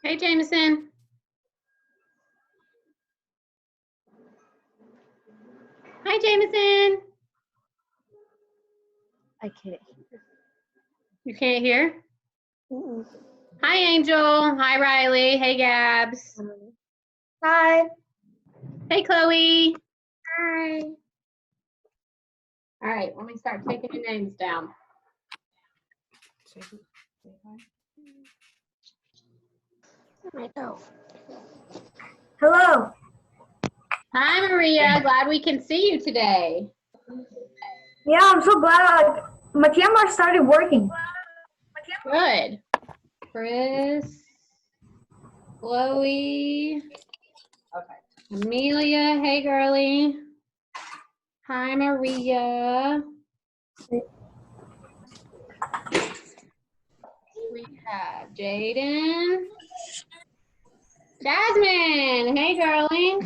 Hey, Jameson. Hi, Jameson. I can't. You can't hear? Mm-mm. Hi, Angel. Hi, Riley. Hey, Gabs. Hi. Hey, Chloe. Hi. All right, let me start taking your names down. Hello. Hi, Maria. Glad we can see you today. Yeah, I'm so glad my camera started working. Good. Chris, Chloe, Amelia. Hey, girly. Hi, Maria. We have Jaden. Jasmine. Hey, girly.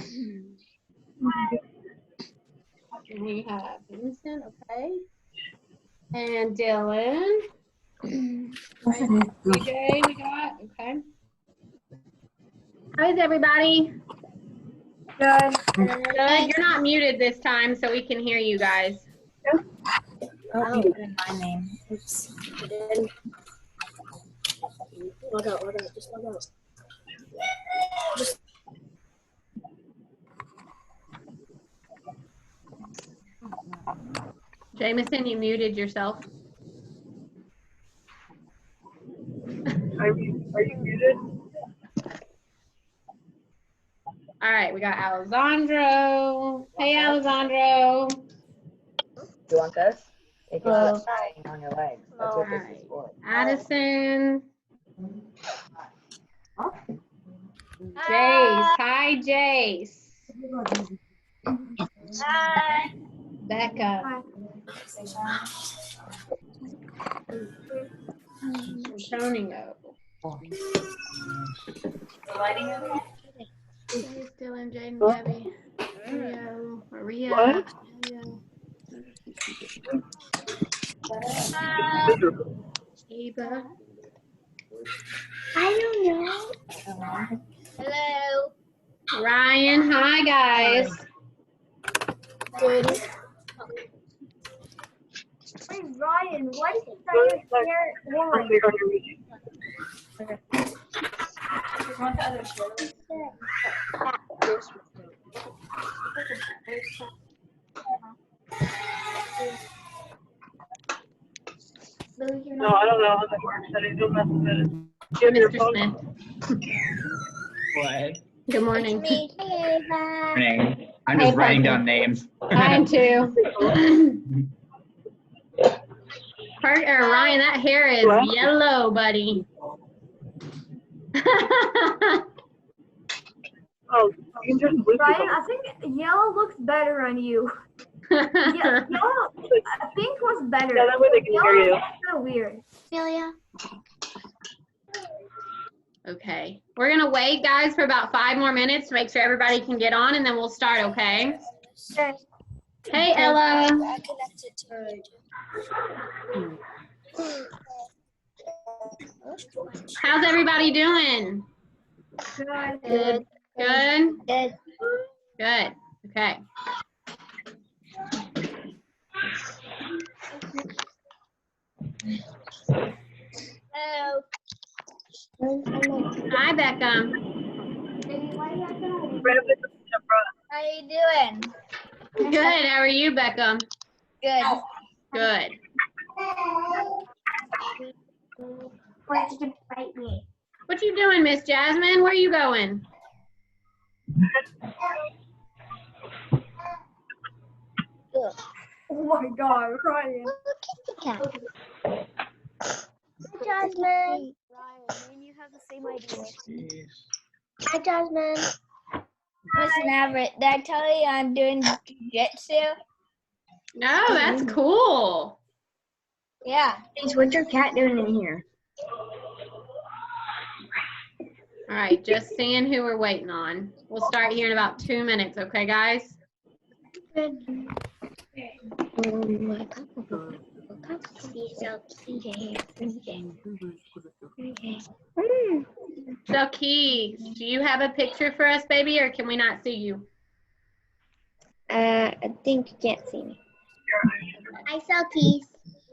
And we have Vincent. Okay. And Dylan. DJ, we got. Okay. How's everybody? Good. Good. You're not muted this time, so we can hear you guys. Oh, you put in my name. Oops. Log out, just log out. Jameson, you muted yourself. Are you muted? All right, we got Alessandro. Hey, Alessandro. You want this? It gets Hello. less strain on your legs. That's what this is for. Addison. Jace. Hi, Jace. Hi. Becca. Antonio. Hey, Dylan, Jaden, Debbie. Rio. Maria. Rio. Eva. I don't know. Hello. Ryan. Hi, guys. Good. Hey, Ryan, why did you dye your hair orange? No, I don't know how that works. I didn't know Mr. Smith. What? Good morning. Me. Hey, Ava. Morning. I'm Hey, just writing Parker. down names. Mine too. Ryan, that hair is What? yellow, buddy. Oh, you can just listen. Ryan, I think yellow looks better on you. Yeah, yellow, pink was better. Yeah, that way they can hear you. Yellow is so weird. Celia. Okay, we're gonna wait, guys, for about 5 more minutes to make sure everybody can get on, and then we'll start, okay? Okay. Hey, Ella. I connected to How's everybody doing? Good. Good. Good? Good. Good. Okay. Hello. Hi, Becca. How you doing? Good. How are you, Becca? Good. Good. Why did you bite me? What you doing, Miss Jasmine? Where you going? Oh my God, Ryan. Hi, Jasmine. Ryan, you have the same idea. Hi, Jasmine. Listen, Everett, did I tell you I'm doing jiu-jitsu? No, that's cool. Yeah. What's your cat doing in here? All right, just seeing who we're waiting on. We'll start here in about 2 minutes, okay, guys? Good. So, Keys, do you have a picture for us, baby, or can we not see you? I think you can't see me. Hi, Selkies.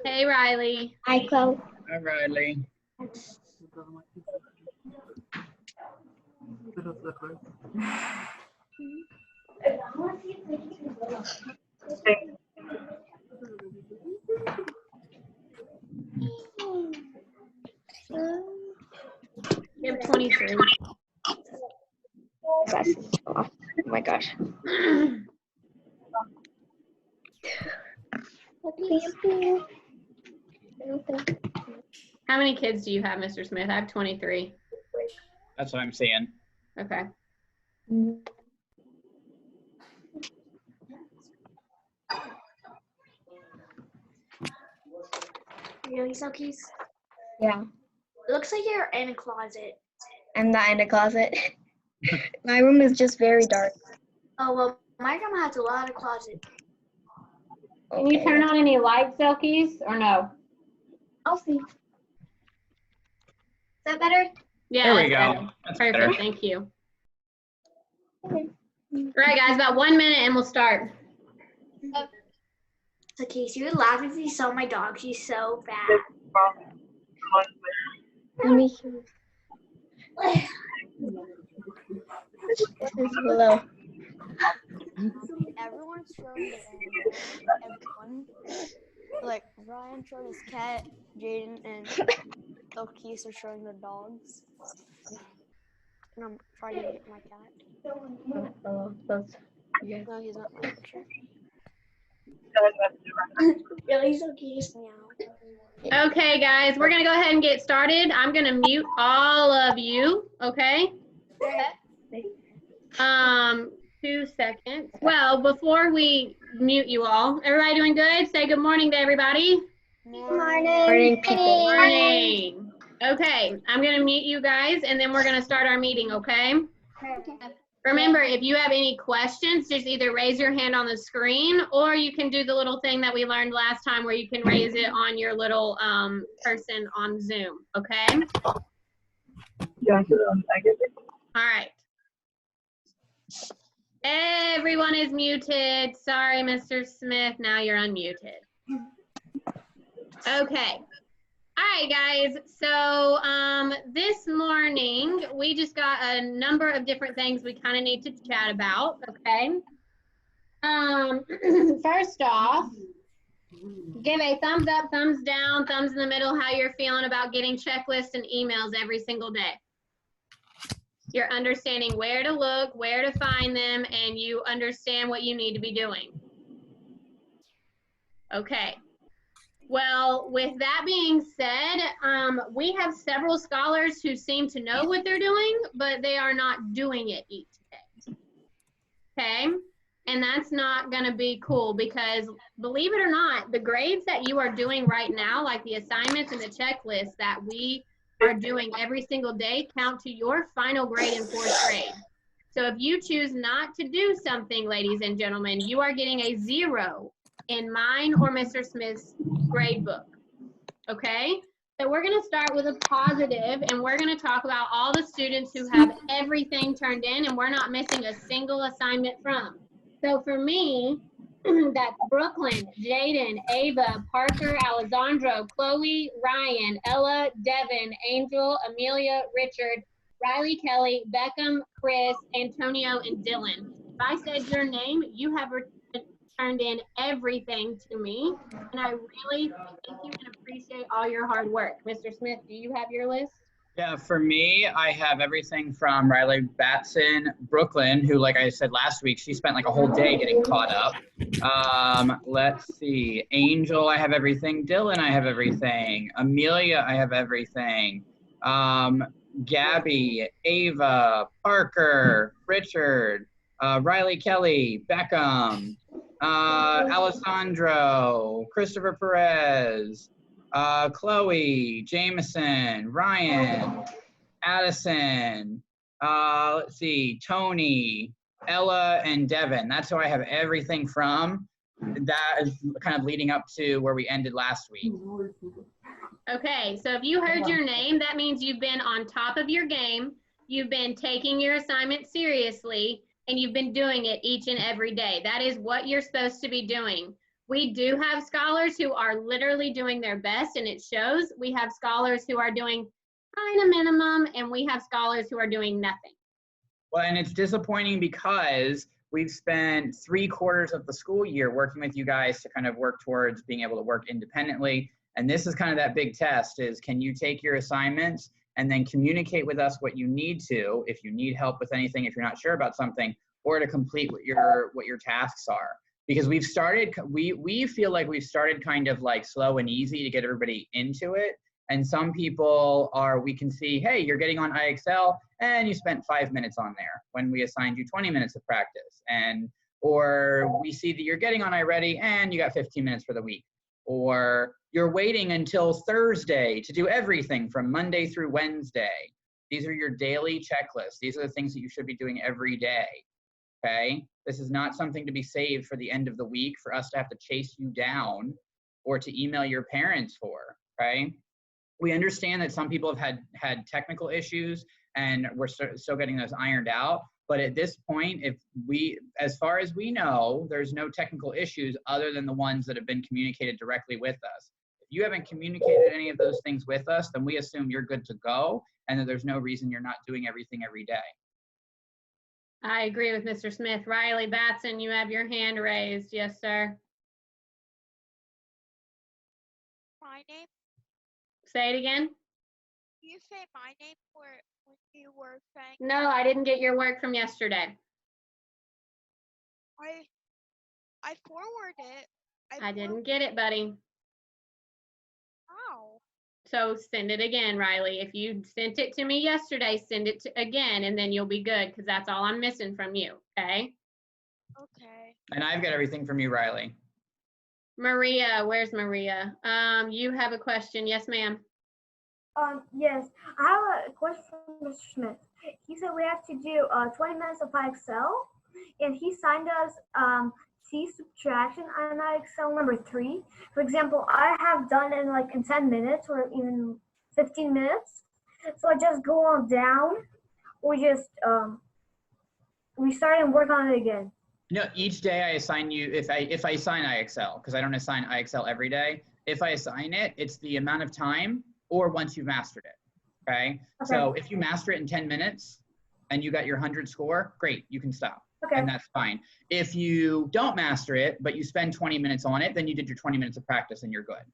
Hey, Riley. Hi, Chloe. Hi, Riley. You have 23. Glasses off. Oh my gosh. How many kids do you have, Mr. Smith? I have 23. That's what I'm seeing. Okay. Really, Selkies? Yeah, It looks like you're in a closet. I'm not in a closet. My room is just very dark. Oh, well, my grandma has a lot of closets. Can you turn on any lights, Selkies, or no? I'll see. Is that better? Yeah. There we that's go. better. That's Perfect. better. Thank you. Okay. All right, guys, about 1 minute and we'll start. Selkies, you would laugh if you saw my dog. She's so bad. Let me hear. This is Willow. Everyone's showing everyone. Like Ryan showed his cat, Jaden and Elkis are showing their dogs. And I'm trying to get my cat. No, he's not my picture. Really, Selkies? Meow. Okay, guys, we're going to go ahead and get started. I'm going to mute all of you, okay? 2 seconds. Well, before we mute you all, everybody doing good? Say good morning to everybody. Morning, people. Morning. Okay, I'm going to mute you guys, and then we're going to start our meeting, okay? Remember, if you have any questions, just either raise your hand on the screen, or you can do the little thing that we learned last time where you can raise it on your little person on Zoom, okay? Yeah, I guess it. All right. Everyone is muted. Sorry, Mr. Smith. Now you're unmuted. Okay. All right, guys. So this morning, we just got a number of different things we kind of need to chat about, okay? First off, give a thumbs up, thumbs down, thumbs in the middle, how you're feeling about getting checklists and emails every single day. You're understanding where to look, where to find them, and you understand what you need to be doing. Okay. Well, with that being said, we have several scholars who seem to know what they're doing, but they are not doing it each day. Okay? And that's not going to be cool because, believe it or not, the grades that you are doing right now, like the assignments and the checklists that we are doing every single day, count to your final grade in 4th grade. So if you choose not to do something, ladies and gentlemen, you are getting a 0 in mine or Mr. Smith's grade book, okay? So we're gonna start with a positive, and we're gonna talk about all the students who have everything turned in and we're not missing a single assignment from. So for me, that's Brooklyn, Jaden, Ava, Parker, Alessandro, Chloe, Ryan, Ella, Devin, Angel, Amelia, Richard, Riley, Kelly, Beckham, Chris, Antonio, and Dylan. If I said your name, you have turned in everything to me, and I really thank you and appreciate all your hard work. Mr. Smith, do you have your list? Yeah, for me, I have everything from Riley Batson, Brooklyn, who, like I said last week, she spent like a whole day getting caught up. Let's see, Angel, I have everything. Dylan, I have everything. Amelia, I have everything. Gabby, Ava, Parker, Richard, Riley Kelly, Beckham, Alessandro, Christopher Perez, Chloe, Jameson, Ryan, Addison, let's see, Tony, Ella, and Devin. That's who I have everything from. That is kind of leading up to where we ended last week. Okay, so if you heard your name, that means you've been on top of your game, you've been taking your assignment seriously, and you've been doing it each and every day. That is what you're supposed to be doing. We do have scholars who are literally doing their best, and it shows. We have scholars who are doing kind of minimum, and we have scholars who are doing nothing. Well, and it's disappointing because we've spent 3/4 of the school year working with you guys to kind of work towards being able to work independently. And this is kind of that big test is, can you take your assignments and then communicate with us what you need to, if you need help with anything, if you're not sure about something, or to complete what your tasks are. Because we've started, we feel like we've started kind of like slow and easy to get everybody into it. And some people are, we can see, hey, you're getting on IXL and you spent 5 minutes on there when we assigned you 20 minutes of practice. Or we see that you're getting on iReady and you got 15 minutes for the week. Or you're waiting until Thursday to do everything from Monday through Wednesday. These are your daily checklists. These are the things that you should be doing every day, okay? This is not something to be saved for the end of the week for us to have to chase you down or to email your parents for, okay? We understand that some people have had technical issues and we're still getting those ironed out. But at this point, as far as we know, there's no technical issues other than the ones that have been communicated directly with us. If you haven't communicated any of those things with us, then we assume you're good to go and that there's no reason you're not doing everything every day. I agree with Mr. Smith. Riley Batson, you have your hand raised. Yes, sir. My name? Say it again. Do you say my name or when you were saying? No, I didn't get your work from yesterday. I forwarded it. I didn't get it, buddy. How? So send it again, Riley. If you sent it to me yesterday, send it again, and then you'll be good, because that's all I'm missing from you, okay? Okay. And I've got everything from you, Riley. Maria, where's Maria? You have a question. Yes, ma'am. Yes, I have a question for Mr. Smith. He said we have to do 20 minutes of IXL, and he signed us C subtraction on IXL number 3. For example, I have done it in 10 minutes or even 15 minutes. So I just go on down, or just restart and work on it again. No, each day I assign you, if I assign IXL, because I don't assign IXL every day, if I assign it, it's the amount of time or once you've mastered it, okay? So if you master it in 10 minutes and you got your 100 score, great, you can stop. Okay. And that's fine. If you don't master it, but you spend 20 minutes on it, then you did your 20 minutes of practice and you're good.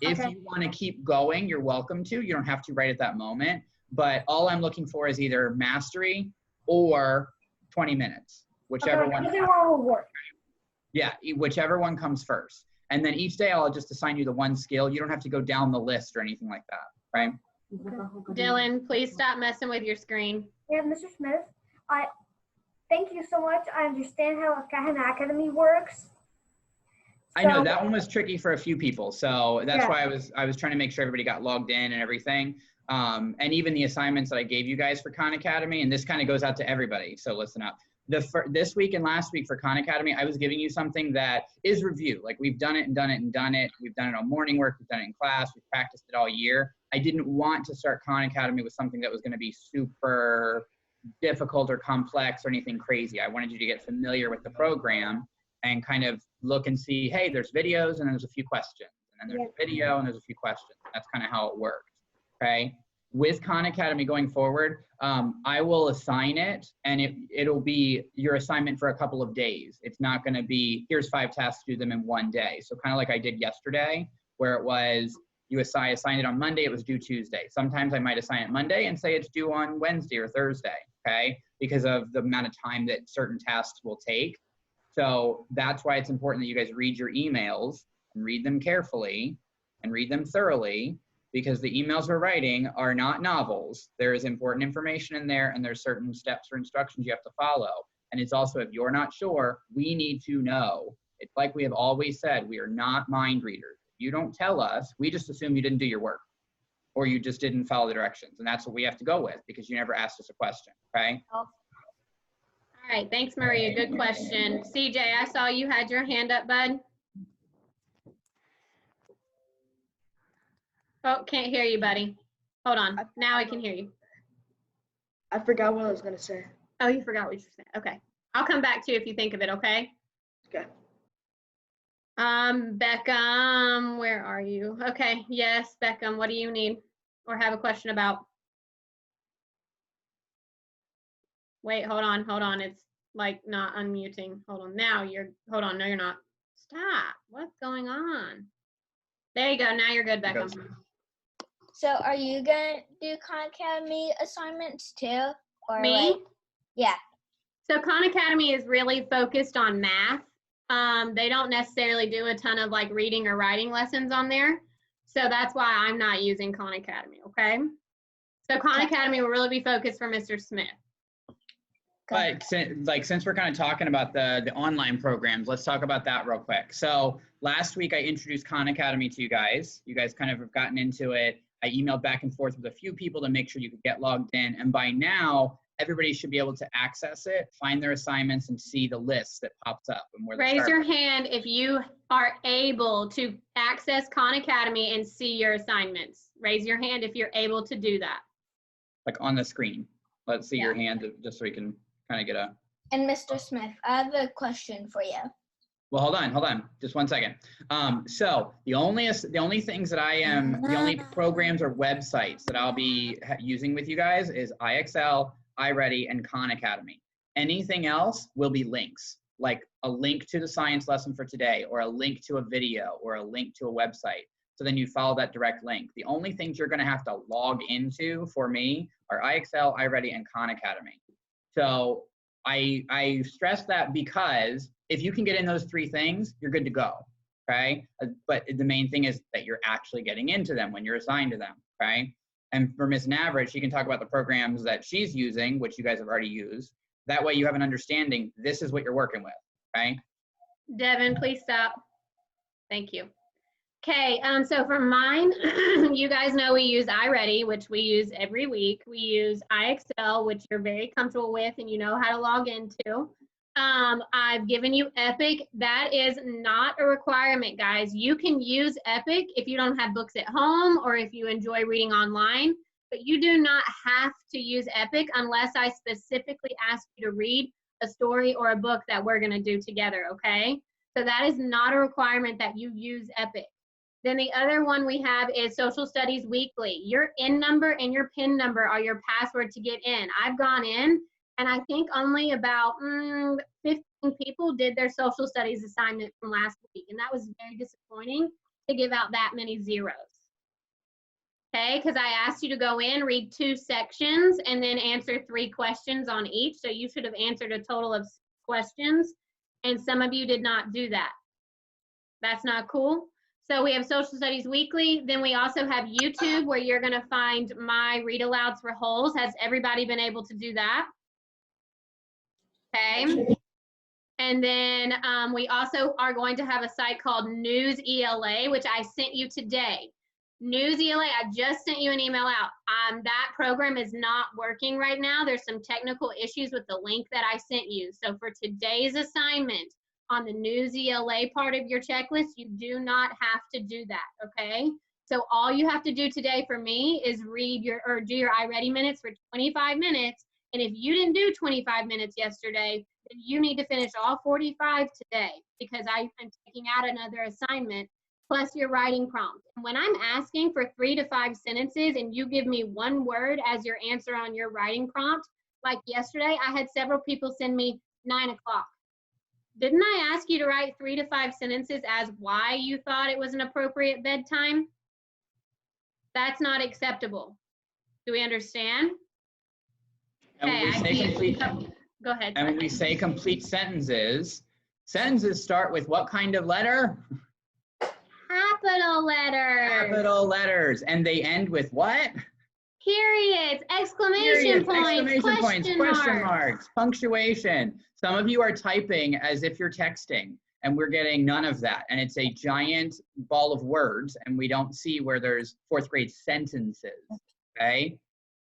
If you want to keep going, you're welcome to. You don't have to right at that moment. But all I'm looking for is either mastery or 20 minutes, whichever one. Either one will work. Yeah, whichever one comes first. And then each day I'll just assign you the one skill. You don't have to go down the list or anything like that, right? Dylan, please stop messing with your screen. Yeah, Mr. Smith, thank you so much. I understand how Kahana Academy works. I know that one was tricky for a few people. So that's Yeah. why I was trying to make sure everybody got logged in and everything. And even the assignments that I gave you guys for Khan Academy, and this kind of goes out to everybody. So listen up. This week and last week for Khan Academy, I was giving you something that is review. Like we've done it and done it and done it. We've done it on morning work. We've done it in class. We've practiced it all year. I didn't want to start Khan Academy with something that was going to be super difficult or complex or anything crazy. I wanted you to get familiar with the program and kind of look and see, hey, there's videos and then there's a few questions. And then there's a video and there's a few questions. That's kind of how it worked, okay? With Khan Academy going forward, I will assign it and it'll be your assignment for a couple of days. It's not gonna be, here's 5 tasks, do them in one day. So kind of like I did yesterday, where it was, you assign it on Monday, it was due Tuesday. Sometimes I might assign it Monday and say it's due on Wednesday or Thursday, okay? Because of the amount of time that certain tasks will take. So that's why it's important that you guys read your emails and read them carefully and read them thoroughly, because the emails we're writing are not novels. There is important information in there and there's certain steps or instructions you have to follow. And it's also, if you're not sure, we need to know. It's like we have always said, we are not mind readers. If you don't tell us, we just assume you didn't do your work or you just didn't follow the directions. And that's what we have to go with because you never asked us a question, okay? All right, thanks, Maria. Good question. CJ, I saw you had your hand up, bud. Oh, can't hear you, buddy. Hold on. Now I can hear you. I forgot what I was gonna say. Oh, you forgot what you said. Okay. I'll come back to you if you think of it, okay? Okay. Beckham, where are you? Okay, yes, Beckham, what do you need or have a question about? Wait, hold on. It's like not unmuting. Hold on. Now hold on. No, you're not. Stop. What's going on? There you go. Now you're good, Beckham. So are you gonna do Khan Academy assignments too? Or Me? like, yeah. So Khan Academy is really focused on math. They don't necessarily do a ton of like reading or writing lessons on there. So that's why I'm not using Khan Academy, okay? So Khan Academy will really be focused for Mr. Smith. But since we're kind of talking about the online programs, let's talk about that real quick. So last week I introduced Khan Academy to you guys. You guys kind of have gotten into it. I emailed back and forth with a few people to make sure you could get logged in. And by now, everybody should be able to access it, find their assignments, and see the list that pops up. And where Raise your hand if you are able to access Khan Academy and see your assignments. Raise your hand if you're able to do that. Like on the screen. Let's see your hand just so we can kind of get a... And Mr. Smith, I have a question for you. Well, hold on, just 1 second. So the only things that the only programs or websites that I'll be using with you guys is IXL, iReady, and Khan Academy. Anything else will be links, like a link to the science lesson for today, or a link to a video, or a link to a website. So then you follow that direct link. The only things you're gonna have to log into for me are IXL, iReady, and Khan Academy. So I stress that because if you can get in those 3 things, you're good to go, okay? But the main thing is that you're actually getting into them when you're assigned to them, okay? And for Ms. Navrat, she can talk about the programs that she's using, which you guys have already used. That way you have an understanding, this is what you're working with, okay? Devin, please stop. Thank you. Okay, so for mine, you guys know we use iReady, which we use every week. We use IXL, which you're very comfortable with and you know how to log into. I've given you Epic. That is not a requirement, guys. You can use Epic if you don't have books at home or if you enjoy reading online, but you do not have to use Epic unless I specifically ask you to read a story or a book that we're going to do together, okay? So that is not a requirement that you use Epic. Then the other one we have is Social Studies Weekly. Your IN number and your PIN number are your password to get in. I've gone in and I think only about 15 people did their social studies assignment from last week. And that was very disappointing to give out that many zeros. Okay, because I asked you to go in, read 2 sections, and then answer 3 questions on each. So you should have answered a total of 6 questions. And some of you did not do that. That's not cool. So we have Social Studies Weekly. Then we also have YouTube where you're going to find my read alouds for holes. Has everybody been able to do that? Okay. And then we also are going to have a site called News ELA, which I sent you today. News ELA, I just sent you an email out. That program is not working right now. There's some technical issues with the link that I sent you. So for today's assignment, on the News ELA part of your checklist, you do not have to do that, okay? So all you have to do today for me is do your iReady minutes for 25 minutes. And if you didn't do 25 minutes yesterday, then you need to finish all 45 today because I am taking out another assignment plus your writing prompt. And when I'm asking for 3 to 5 sentences and you give me 1 word as your answer on your writing prompt, like yesterday, I had several people send me 9 o'clock. Didn't I ask you to write 3 to 5 sentences as why you thought it was an appropriate bedtime? That's not acceptable. Do we understand? And when we say complete, go ahead. And when we say complete sentences start with what kind of letter? Capital letters. Capital letters. And they end with what? Periods, exclamation points, question marks, punctuation. Some of you are typing as if you're texting, and we're getting none of that. And it's a giant ball of words, and we don't see where there's 4th grade sentences, okay?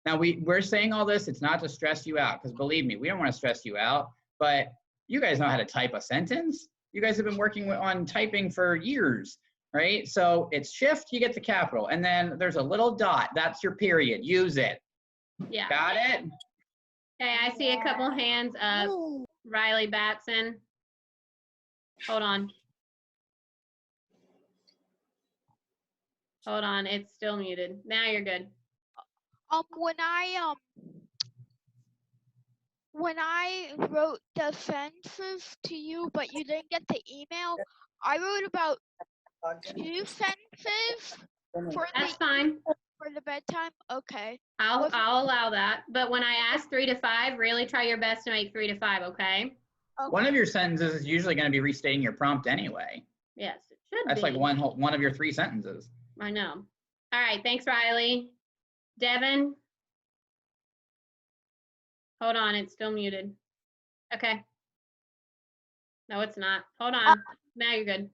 Now, we're saying all this, it's not to stress you out, because believe me, we don't want to stress you out, but you guys know how to type a sentence. You guys have been working on typing for years, right? So it's shift, you get the capital. And then there's a little dot. That's your period. Use it. Yeah. Got it? Okay, I see a couple hands up. Riley Batson. Hold on. Hold on, it's still muted. Now you're good. When I wrote the sentences to you, but you didn't get the email, I wrote about 2 sentences for That's fine. for the bedtime. Okay. I'll allow that. But when I ask 3 to 5, really try your best to make 3 to 5, okay? One of your sentences is usually going to be restating your prompt anyway. Yes, it should That's be. like one of your 3 sentences. I know. All right, thanks, Riley. Devin? Hold on, it's still muted. Okay. No, it's not. Hold on. Now you're good.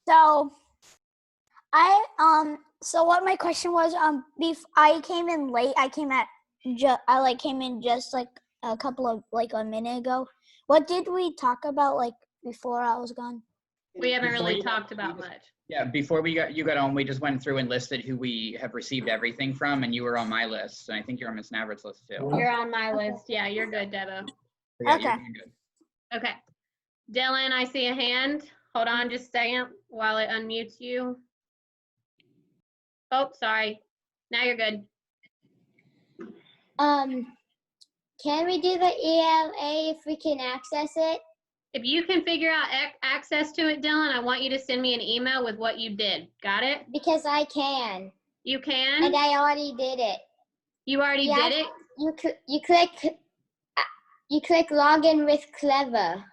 So so what my question was, I came in late. I came in just like a couple of a minute ago. What did we talk about before I was gone? We haven't really talked about much. Yeah, before you got on, we just went through and listed who we have received everything from, and you were on my list, and I think you're on Miss Navrit's list too. You're on my list. Yeah, you're good, Debo. Yeah, Okay. you're doing good. Okay. Dylan, I see a hand. Hold on just a second while it unmutes you. Oh, sorry. Now you're good. Can we do the ELA if we can access it? If you can figure out access to it, Dylan, I want you to send me an email with what you did. Got it? Because I can. You can? And I already did it. You already did it? You click login with Clever.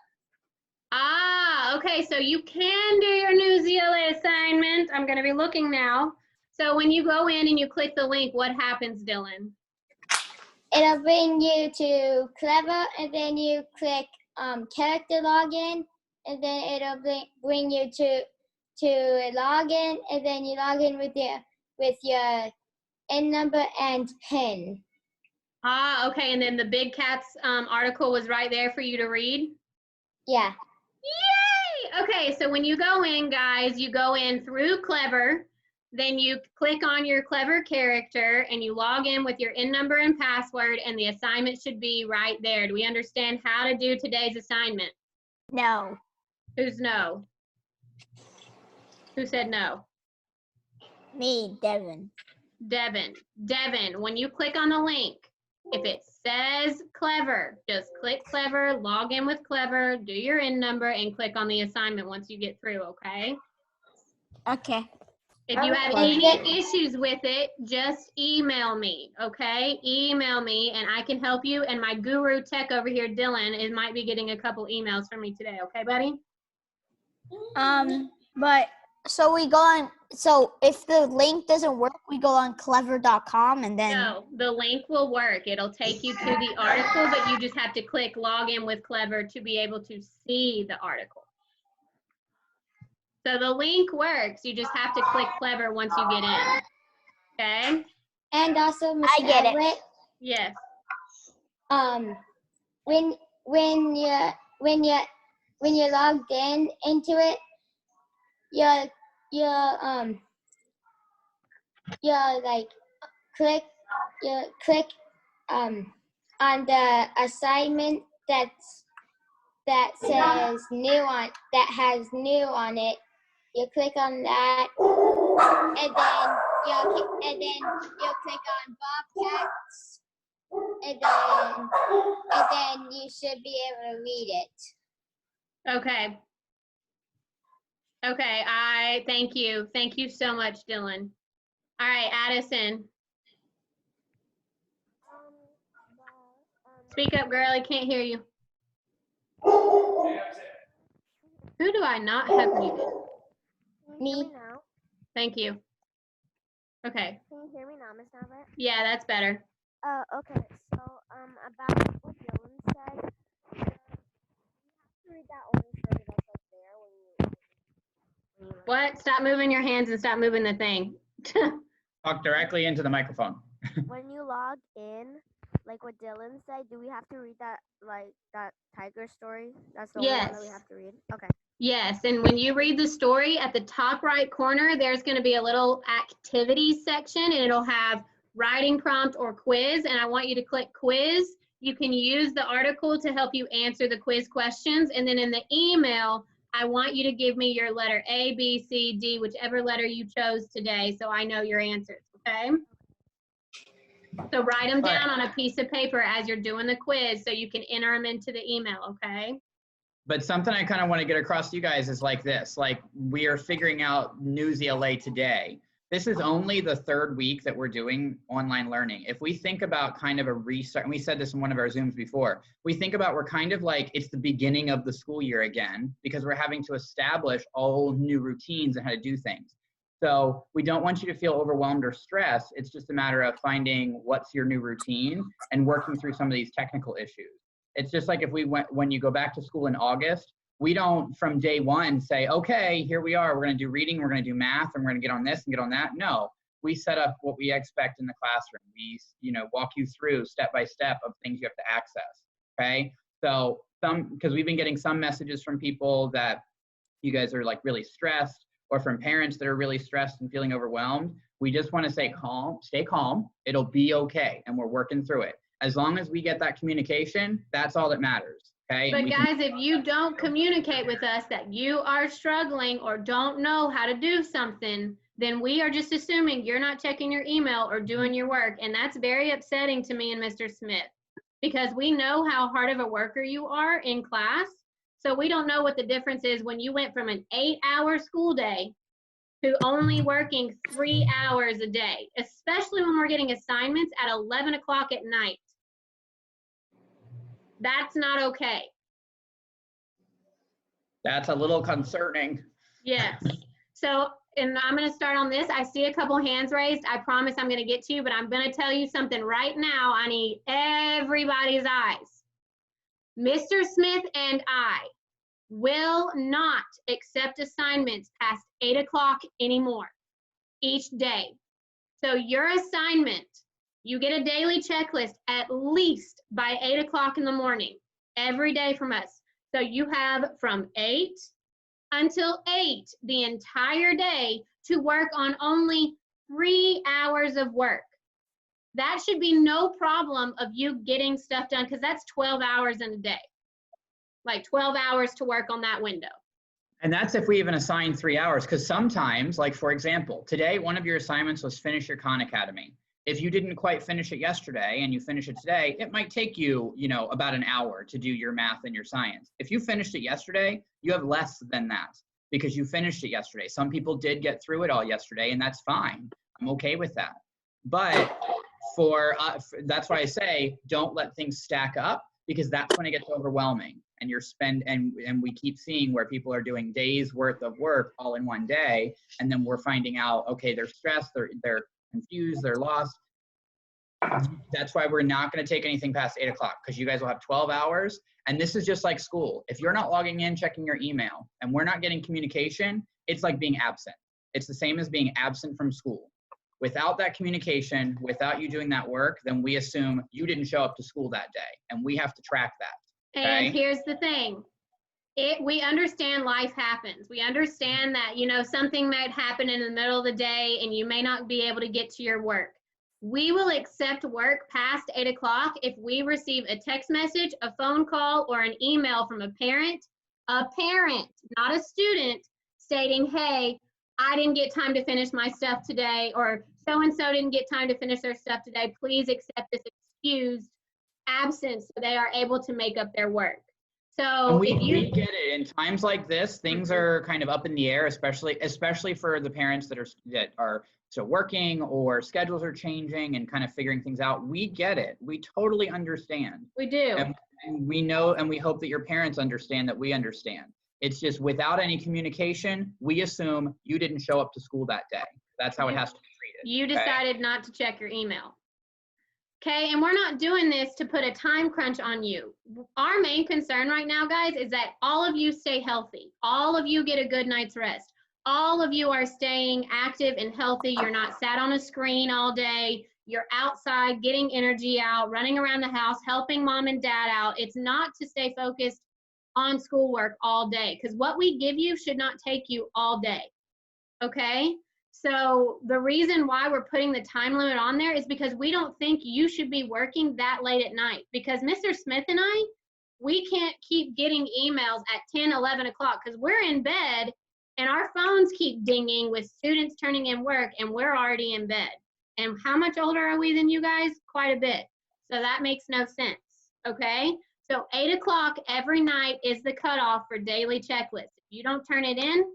Ah, okay, so you can do your new ZLA assignment. I'm gonna be looking now. So when you go in and you click the link, what happens, Dylan? It'll bring you to Clever, and then you click character login, and then it'll bring you to login, and then you log in with your N number and PIN. Ah, okay, and then the Big Cats article was right there for you to read? Yeah. Yay! Okay, so when you go in, guys, you go in through Clever, then you click on your Clever character, and you log in with your N number and password, and the assignment should be right there. Do we understand how to do today's assignment? No. Who's no? Who said no? Me, Devin. Devin, when you click on the link, if it says Clever, just click Clever, log in with Clever, do your N number, and click on the assignment once you get through, okay? Okay. If you have any issues with it, just email me, okay? Email me, and I can help you. And my guru tech over here, Dylan, might be getting a couple emails from me today, okay, buddy? But so we go on. So if the link doesn't work, we go on clever.com and then. No, the link will work. It'll take you to the article, but you just have to click log in with Clever to be able to see the article. So the link works. You just have to click Clever once you get in. Okay? And also, Ms. Everett, Yes. when you're logged into it, click on the assignment that says new on, that has new on it. You click on that, and then you'll click on Bobcats, and then you should be able to read it. Okay. Okay, I thank you. Thank you so much, Dylan. All right, Addison. Speak up, girl. I can't hear you. Who do I not have muted? Me. Thank you. Okay. Can you hear me now, Miss Navret? Yeah, that's better. Okay. So, about what Dylan said, you have to read that only story that's up there when you. What? Stop moving your hands and stop moving the thing. Talk directly into the microphone. When you log in, like what Dylan said, do we have to read that, like, that tiger story? That's the only one that we have to read? Okay. Yes, and when you read the story at the top right corner, there's going to be a little activities section, and it'll have writing prompt or quiz, and I want you to click quiz. You can use the article to help you answer the quiz questions, and then in the email, I want you to give me your letter A, B, C, D, whichever letter you chose today, so I know your answers, okay? So write them down on a piece of paper as you're doing the quiz so you can enter them into the email, okay? But something I kind of want to get across to you guys is like this, like we are figuring out News ELA today. This is only the third week that we're doing online learning. If we think about kind of a restart, and we said this in one of our Zooms before, we think about we're kind of like it's the beginning of the school year again because we're having to establish all new routines and how to do things. So we don't want you to feel overwhelmed or stressed. It's just a matter of finding what's your new routine and working through some of these technical issues. It's just like if we went, when you go back to school in August, we don't from day one say, okay, here we are, we're gonna do reading, we're gonna do math, and we're gonna get on this and get on that. No, we set up what we expect in the classroom. We, walk you through step by step of things you have to access, okay? So because we've been getting some messages from people that you guys are like really stressed, or from parents that are really stressed and feeling overwhelmed. We just wanna say stay calm, it'll be okay, and we're working through it. As long as we get that communication, that's all that matters, okay? But guys, if you don't communicate with us that you are struggling or don't know how to do something, then we are just assuming you're not checking your email or doing your work. And that's very upsetting to me and Mr. Smith, because we know how hard of a worker you are in class. So we don't know what the difference is when you went from an 8-hour school day to only working 3 hours a day, especially when we're getting assignments at 11 o'clock at night. That's not okay. That's a little concerning. Yes. So, and I'm going to start on this. I see a couple hands raised. I promise I'm going to get to you, but I'm going to tell you something right now. I need everybody's eyes. Mr. Smith and I will not accept assignments past 8 o'clock anymore each day. So your assignment, you get a daily checklist at least by 8 o'clock in the morning, every day from us. So you have from 8 until 8 the entire day to work on only 3 hours of work. That should be no problem of you getting stuff done, because that's 12 hours in a day. Like 12 hours to work on that window. And that's if we even assign 3 hours, because sometimes, like for example, today, one of your assignments was finish your Khan Academy. If you didn't quite finish it yesterday and you finish it today, it might take you, about an hour to do your math and your science. If you finished it yesterday, you have less than that because you finished it yesterday. Some people did get through it all yesterday, and that's fine. I'm okay with that. But that's why I say don't let things stack up, because that's when it gets overwhelming. And and we keep seeing where people are doing days worth of work all in one day, and then we're finding out, okay, they're stressed, they're confused, they're lost. That's why we're not going to take anything past 8 o'clock, because you guys will have 12 hours. And this is just like school. If you're not logging in, checking your email, and we're not getting communication, it's like being absent. It's the same as being absent from school. Without that communication, without you doing that work, then we assume you didn't show up to school that day, and we have to track that. Okay? And here's the thing. We understand life happens. We understand that, something might happen in the middle of the day and you may not be able to get to your work. We will accept work past 8 o'clock if we receive a text message, a phone call, or an email from a parent, not a student, stating, hey, I didn't get time to finish my stuff today, or so-and-so didn't get time to finish their stuff today. Please accept this excused absence so they are able to make up their work. So we get it. In times like this, things are kind of up in the air, especially for the parents that are still working, or schedules are changing and kind of figuring things out. We get it. We totally understand. We do. And we know, and we hope that your parents understand that we understand. It's just without any communication, we assume you didn't show up to school that day. That's how it has to be treated. You decided not to check your email. Okay, and we're not doing this to put a time crunch on you. Our main concern right now, guys, is that all of you stay healthy. All of you get a good night's rest. All of you are staying active and healthy. You're not sat on a screen all day. You're outside getting energy out, running around the house, helping mom and dad out. It's not to stay focused on schoolwork all day, because what we give you should not take you all day, okay? So the reason why we're putting the time limit on there is because we don't think you should be working that late at night, because Mr. Smith and I, we can't keep getting emails at 10, 11 o'clock because we're in bed and our phones keep dinging with students turning in work and we're already in bed. And how much older are we than you guys? Quite a bit. So that makes no sense, okay? So 8 o'clock every night is the cutoff for daily checklists. If you don't turn it in,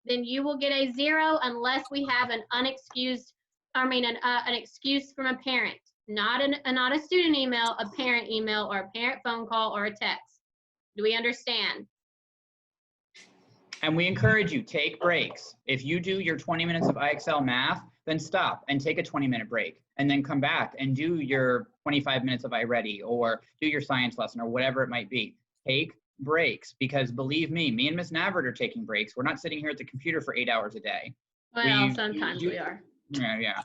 then you will get a 0 unless we have an excuse from a parent, not a student email, a parent email, or a parent phone call, or a text. Do we understand? And we encourage you, take breaks. If you do your 20 minutes of IXL math, then stop and take a 20-minute break, and then come back and do your 25 minutes of iReady, or do your science lesson, or whatever it might be. Take breaks, because believe me and Miss Navert are taking breaks. We're not sitting here at the computer for 8 hours a day. Well, sometimes we are. Yeah.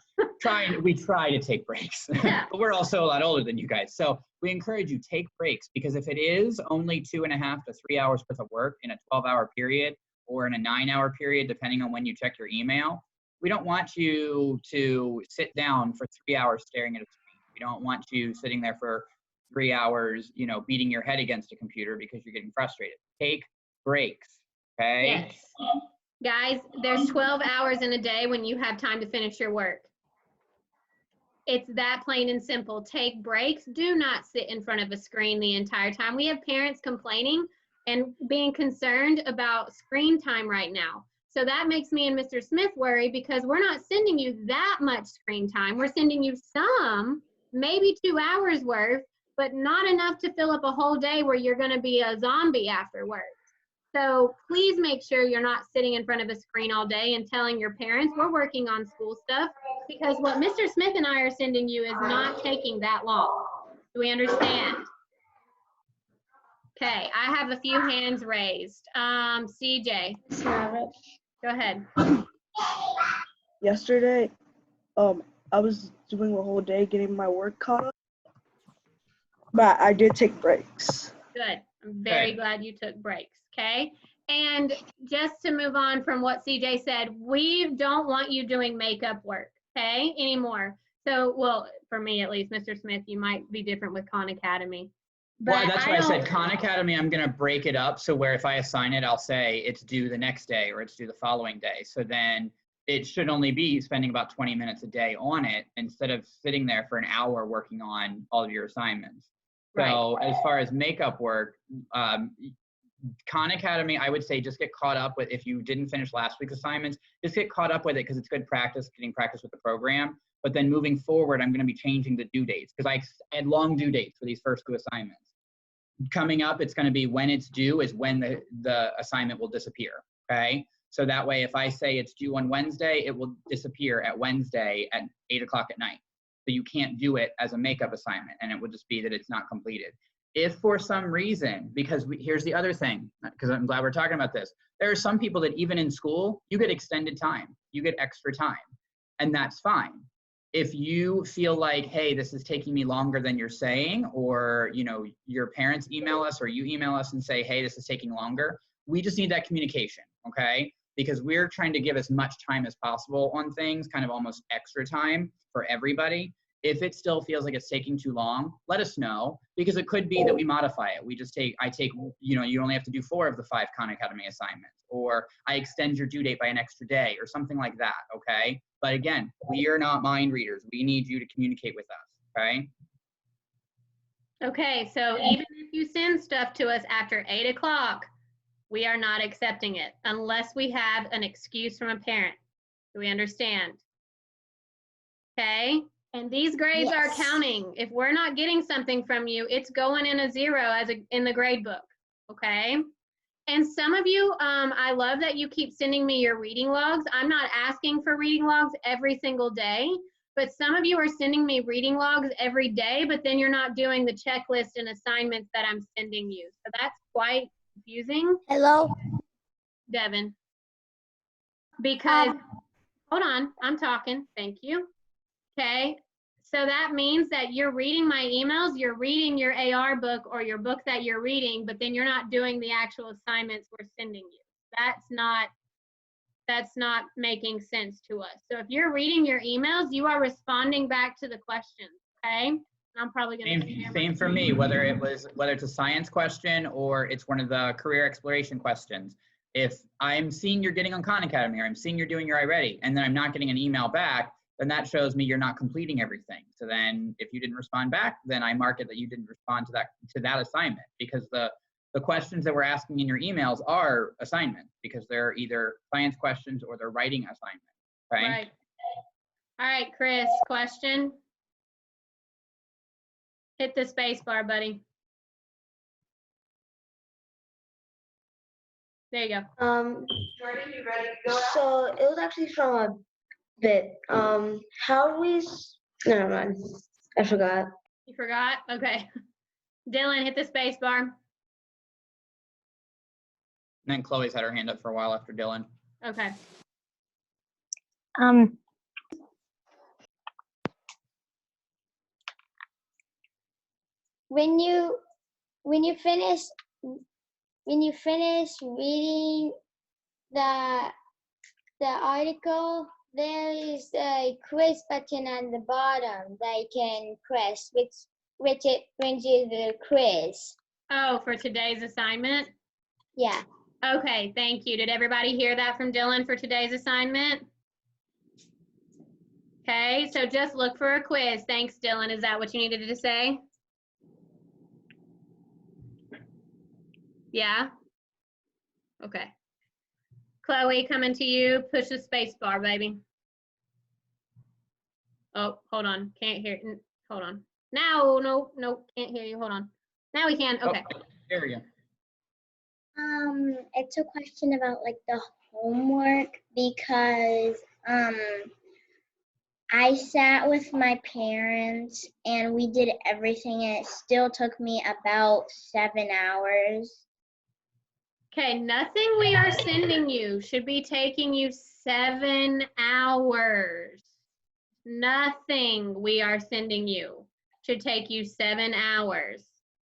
We try to take breaks, Yeah. but we're also a lot older than you guys. So we encourage you, take breaks, because if it is only 2.5 to 3 hours worth of work in a 12-hour period, or in a 9-hour period, depending on when you check your email, we don't want you to sit down for 3 hours staring at a screen. We don't want you sitting there for 3 hours, beating your head against a computer because you're getting frustrated. Take breaks, okay? Yes. Guys, there's 12 hours in a day when you have time to finish your work. It's that plain and simple. Take breaks. Do not sit in front of a screen the entire time. We have parents complaining and being concerned about screen time right now. So that makes me and Mr. Smith worry, because we're not sending you that much screen time. We're sending you some, maybe 2 hours worth, but not enough to fill up a whole day where you're going to be a zombie afterwards. So please make sure you're not sitting in front of a screen all day and telling your parents we're working on school stuff, because what Mr. Smith and I are sending you is not taking that long. Do we understand? Okay, I have a few hands raised. CJ. Go ahead. Yesterday, I was doing the whole day getting my work caught up, but I did take breaks. Good. I'm very glad you took breaks, okay? And just to move on from what CJ said, we don't want you doing makeup work, okay, anymore. So, well, for me at least, Mr. Smith, you might be different with Khan Academy. Well, that's why I said Khan Academy, I'm going to break it up. So where if I assign it, I'll say it's due the next day or it's due the following day. So then it should only be spending about 20 minutes a day on it instead of sitting there for an hour working on all of your assignments. So as far as makeup work, Khan Academy, I would say just get caught up with, if you didn't finish last week's assignments, just get caught up with it because it's good practice, getting practice with the program. But then moving forward, I'm going to be changing the due dates because I had long due dates for these first 2 assignments. Coming up, it's going to be when it's due is when the assignment will disappear, okay? So that way, if I say it's due on Wednesday, it will disappear at Wednesday at 8 o'clock at night. So you can't do it as a makeup assignment, and it will just be that it's not completed. If for some reason, because here's the other thing, because I'm glad we're talking about this, there are some people that even in school, you get extended time, you get extra time, and that's fine. If you feel like, hey, this is taking me longer than you're saying, or your parents email us or you email us and say, hey, this is taking longer, we just need that communication, okay? Because we're trying to give as much time as possible on things, kind of almost extra time for everybody. If it still feels like it's taking too long, let us know, because it could be that we modify it. I take, you only have to do 4 of the 5 Khan Academy assignments, or I extend your due date by an extra day or something like that, okay? But again, we are not mind readers. We need you to communicate with us, okay? Okay, so even if you send stuff to us after 8 o'clock, we are not accepting it unless we have an excuse from a parent. Do we understand? Okay? And these grades are counting. If we're not getting something from you, it's going in a 0 in the grade book, okay? And some of you, I love that you keep sending me your reading logs. I'm not asking for reading logs every single day, but some of you are sending me reading logs every day, but then you're not doing the checklist and assignments that I'm sending you. So that's quite confusing. Hello? Devin. Because, hold on, I'm talking, thank you. Okay, So that means that you're reading my emails, you're reading your AR book or your book that you're reading, but then you're not doing the actual assignments we're sending you. That's not making sense to us. So if you're reading your emails, you are responding back to the questions, okay? I'm probably gonna Same for me, whether it's a science question or it's one of the career exploration questions. If I'm seeing you're getting on Khan Academy or I'm seeing you're doing your iReady and then I'm not getting an email back, then that shows me you're not completing everything. So then if you didn't respond back, then I mark it that you didn't respond to that assignment, because the questions that we're asking in your emails are assignments because they're either science questions or they're writing assignments, right? Right. All right, Chris, question. Hit the space bar, buddy. There you go. So it was actually from a bit. How we? Never mind. I forgot. You forgot? Okay. Dylan, hit the space bar. And then Chloe's had her hand up for a while after Dylan. Okay. When you finish reading the article, there is a quiz button on the bottom that you can press, which it brings you the quiz. Oh, for today's assignment? Yeah. Okay, thank you. Did everybody hear that from Dylan for today's assignment? Okay, so just look for a quiz. Thanks, Dylan. Is that what you needed to say? Yeah? Okay. Chloe, coming to you. Push the space bar, baby. Oh, hold on. Can't hear. Hold on. Now, no, can't hear you. Hold on. Now we can. Okay. Oh, there we go. It's a question about like the homework, because I sat with my parents and we did everything and it still took me about 7 hours. Okay, nothing we are sending you should be taking you 7 hours. Nothing we are sending you should take you 7 hours.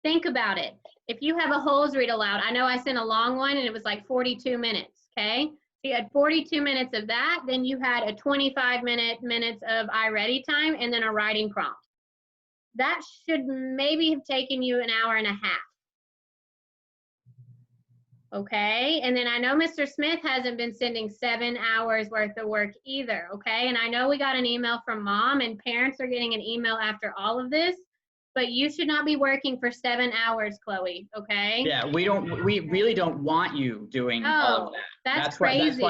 Think about it. If you have a Holes read aloud, I know I sent a long one and it was like 42 minutes, okay? So you had 42 minutes of that, then you had a 25 minutes of iReady time and then a writing prompt. That should maybe have taken you an hour and a half. Okay, and then I know Mr. Smith hasn't been sending 7 hours worth of work either, okay? And I know we got an email from mom and parents are getting an email after all of this, but you should not be working for 7 hours, Chloe, okay? Yeah, we really don't want you doing all of that. That's crazy.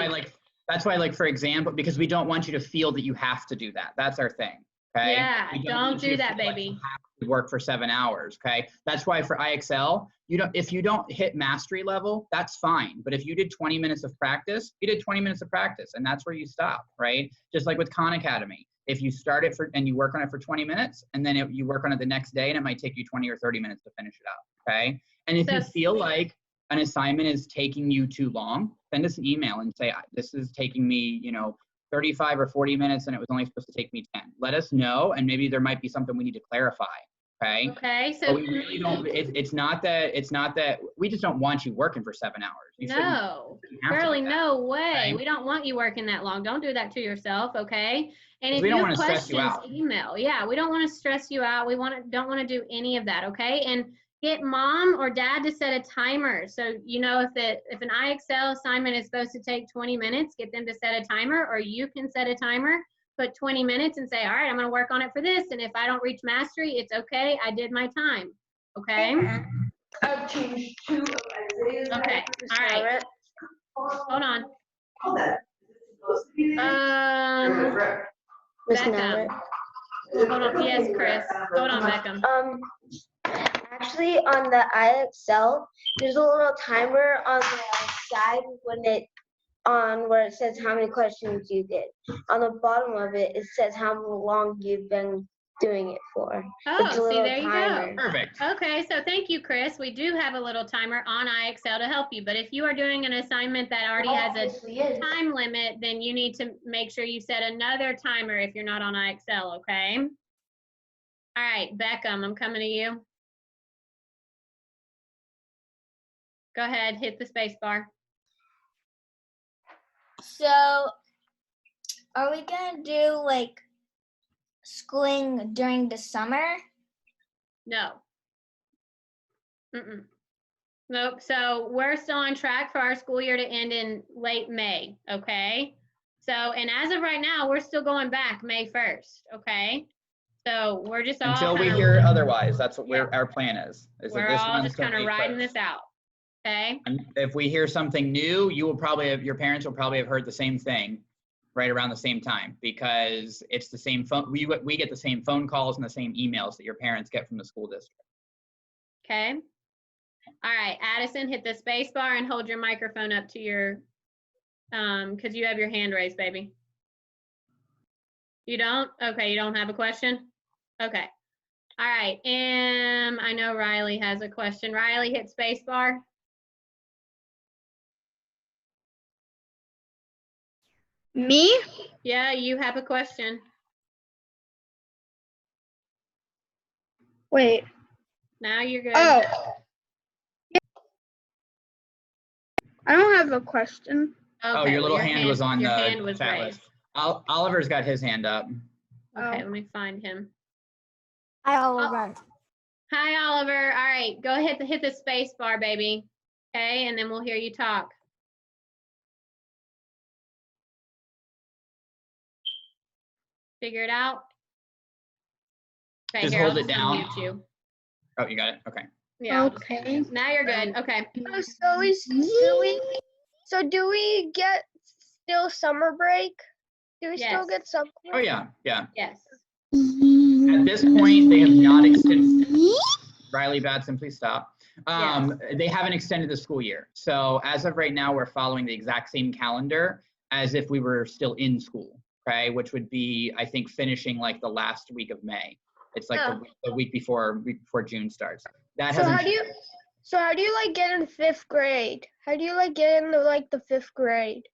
That's why, like, for example, because we don't want you to feel that you have to do that. That's our thing, okay? Yeah, don't do that, baby. Like you have to work for 7 hours, okay? That's why for IXL, if you don't hit mastery level, that's fine. But if you did 20 minutes of practice, you did 20 minutes of practice, and that's where you stop, right? Just like with Khan Academy. If you start it and you work on it for 20 minutes, and then you work on it the next day, and it might take you 20 or 30 minutes to finish it out, okay? And if you feel like an assignment is taking you too long, send us an email and say, this is taking me, 35 or 40 minutes, and it was only supposed to take me 10. Let us know, and maybe there might be something we need to clarify, okay? Okay, so but we really don't, it's not that, we just don't want you working for 7 hours. No, Shirley, no way. We don't want you working that long. Don't do that to yourself, okay? And if you have questions, email. Yeah, we don't want to stress you out. We don't want to do any of that, okay? And get mom or dad to set a timer. So, if an IXL assignment is supposed to take 20 minutes, get them to set a timer, or you can set a timer, put 20 minutes and say, all right, I'm going to work on it for this. And if I don't reach mastery, it's okay. I did my time, okay? I've changed 2 of Isaiah's. Okay, all right. Hold on. Beckham. Hold on. Yes, Chris. Hold on, Beckham. Actually, on the IXL, there's a little timer on the side where it says how many questions you did. On the bottom of it, it says how long you've been doing it for. Oh, see, there you timer. go. Perfect. Okay, so thank you, Chris. We do have a little timer on IXL to help you, but if you are doing an assignment that already has a time limit, then you need to make sure you set another timer if you're not on IXL, okay? All right, Beckham, I'm coming to you. Go ahead, hit the space bar. So, are we gonna do like schooling during the summer? No. Nope. So we're still on track for our school year to end in late May. Okay. So, and as of right now, we're still going back May 1st. Okay. So we're just all Until we kinda- hear otherwise, that's what our plan is. We're that this all runs just till kind of May riding 1st. this out. Okay. And if we hear something new, you will probably have, your parents will probably have heard the same thing right around the same time, because it's the same phone. We get the same phone calls and the same emails that your parents get from the school district. Okay. All right, Addison, hit the space bar and hold your microphone up to your, because you have your hand raised, baby. You don't? Okay, you don't have a question? Okay. All right, and I know Riley has a question. Riley, hit space bar. Me? Yeah, you have a question. Wait. Now you're good. Oh. I don't have a question. Oh, your little hand was on your the hand was chat raised. list. Oliver's got his hand up. Okay, let me find him. Hi, Oliver. Hi, Oliver. All right, go ahead to hit the space bar, baby. Okay, and then we'll hear you talk. Figure it out. Okay, Just here, hold I'll it just down. unmute you. Oh, you got it? Okay. Yeah. Okay. Now you're good. Okay. So do we get still summer break? Do we still Yes. get summer Oh, yeah, yeah. Yes. At this point, they have not extended. Riley Batson, please stop. They haven't extended the school year. So as of right now, we're following the exact same calendar as if we were still in school, okay? Which would be, I think, finishing like the last week of May. It's like the week before June starts. That So hasn't how do you like get in 5th grade? How do you like get into like the 5th grade?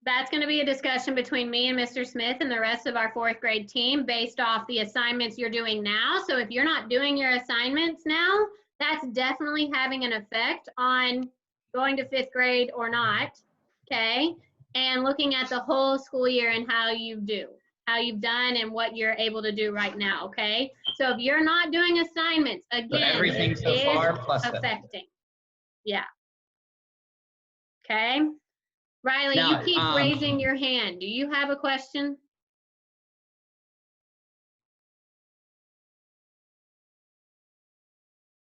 That's going to be a discussion between me and Mr. Smith and the rest of our 4th grade team based off the assignments you're doing now. So if you're not doing your assignments now, that's definitely having an effect on going to 5th grade or not, okay? And looking at the whole school year and how you've done and what you're able to do right now, okay? So if you're not doing assignments, again, everything it so is far plus that. affecting. Yeah. Okay. Riley, Now, you keep raising your hand. Do you have a question?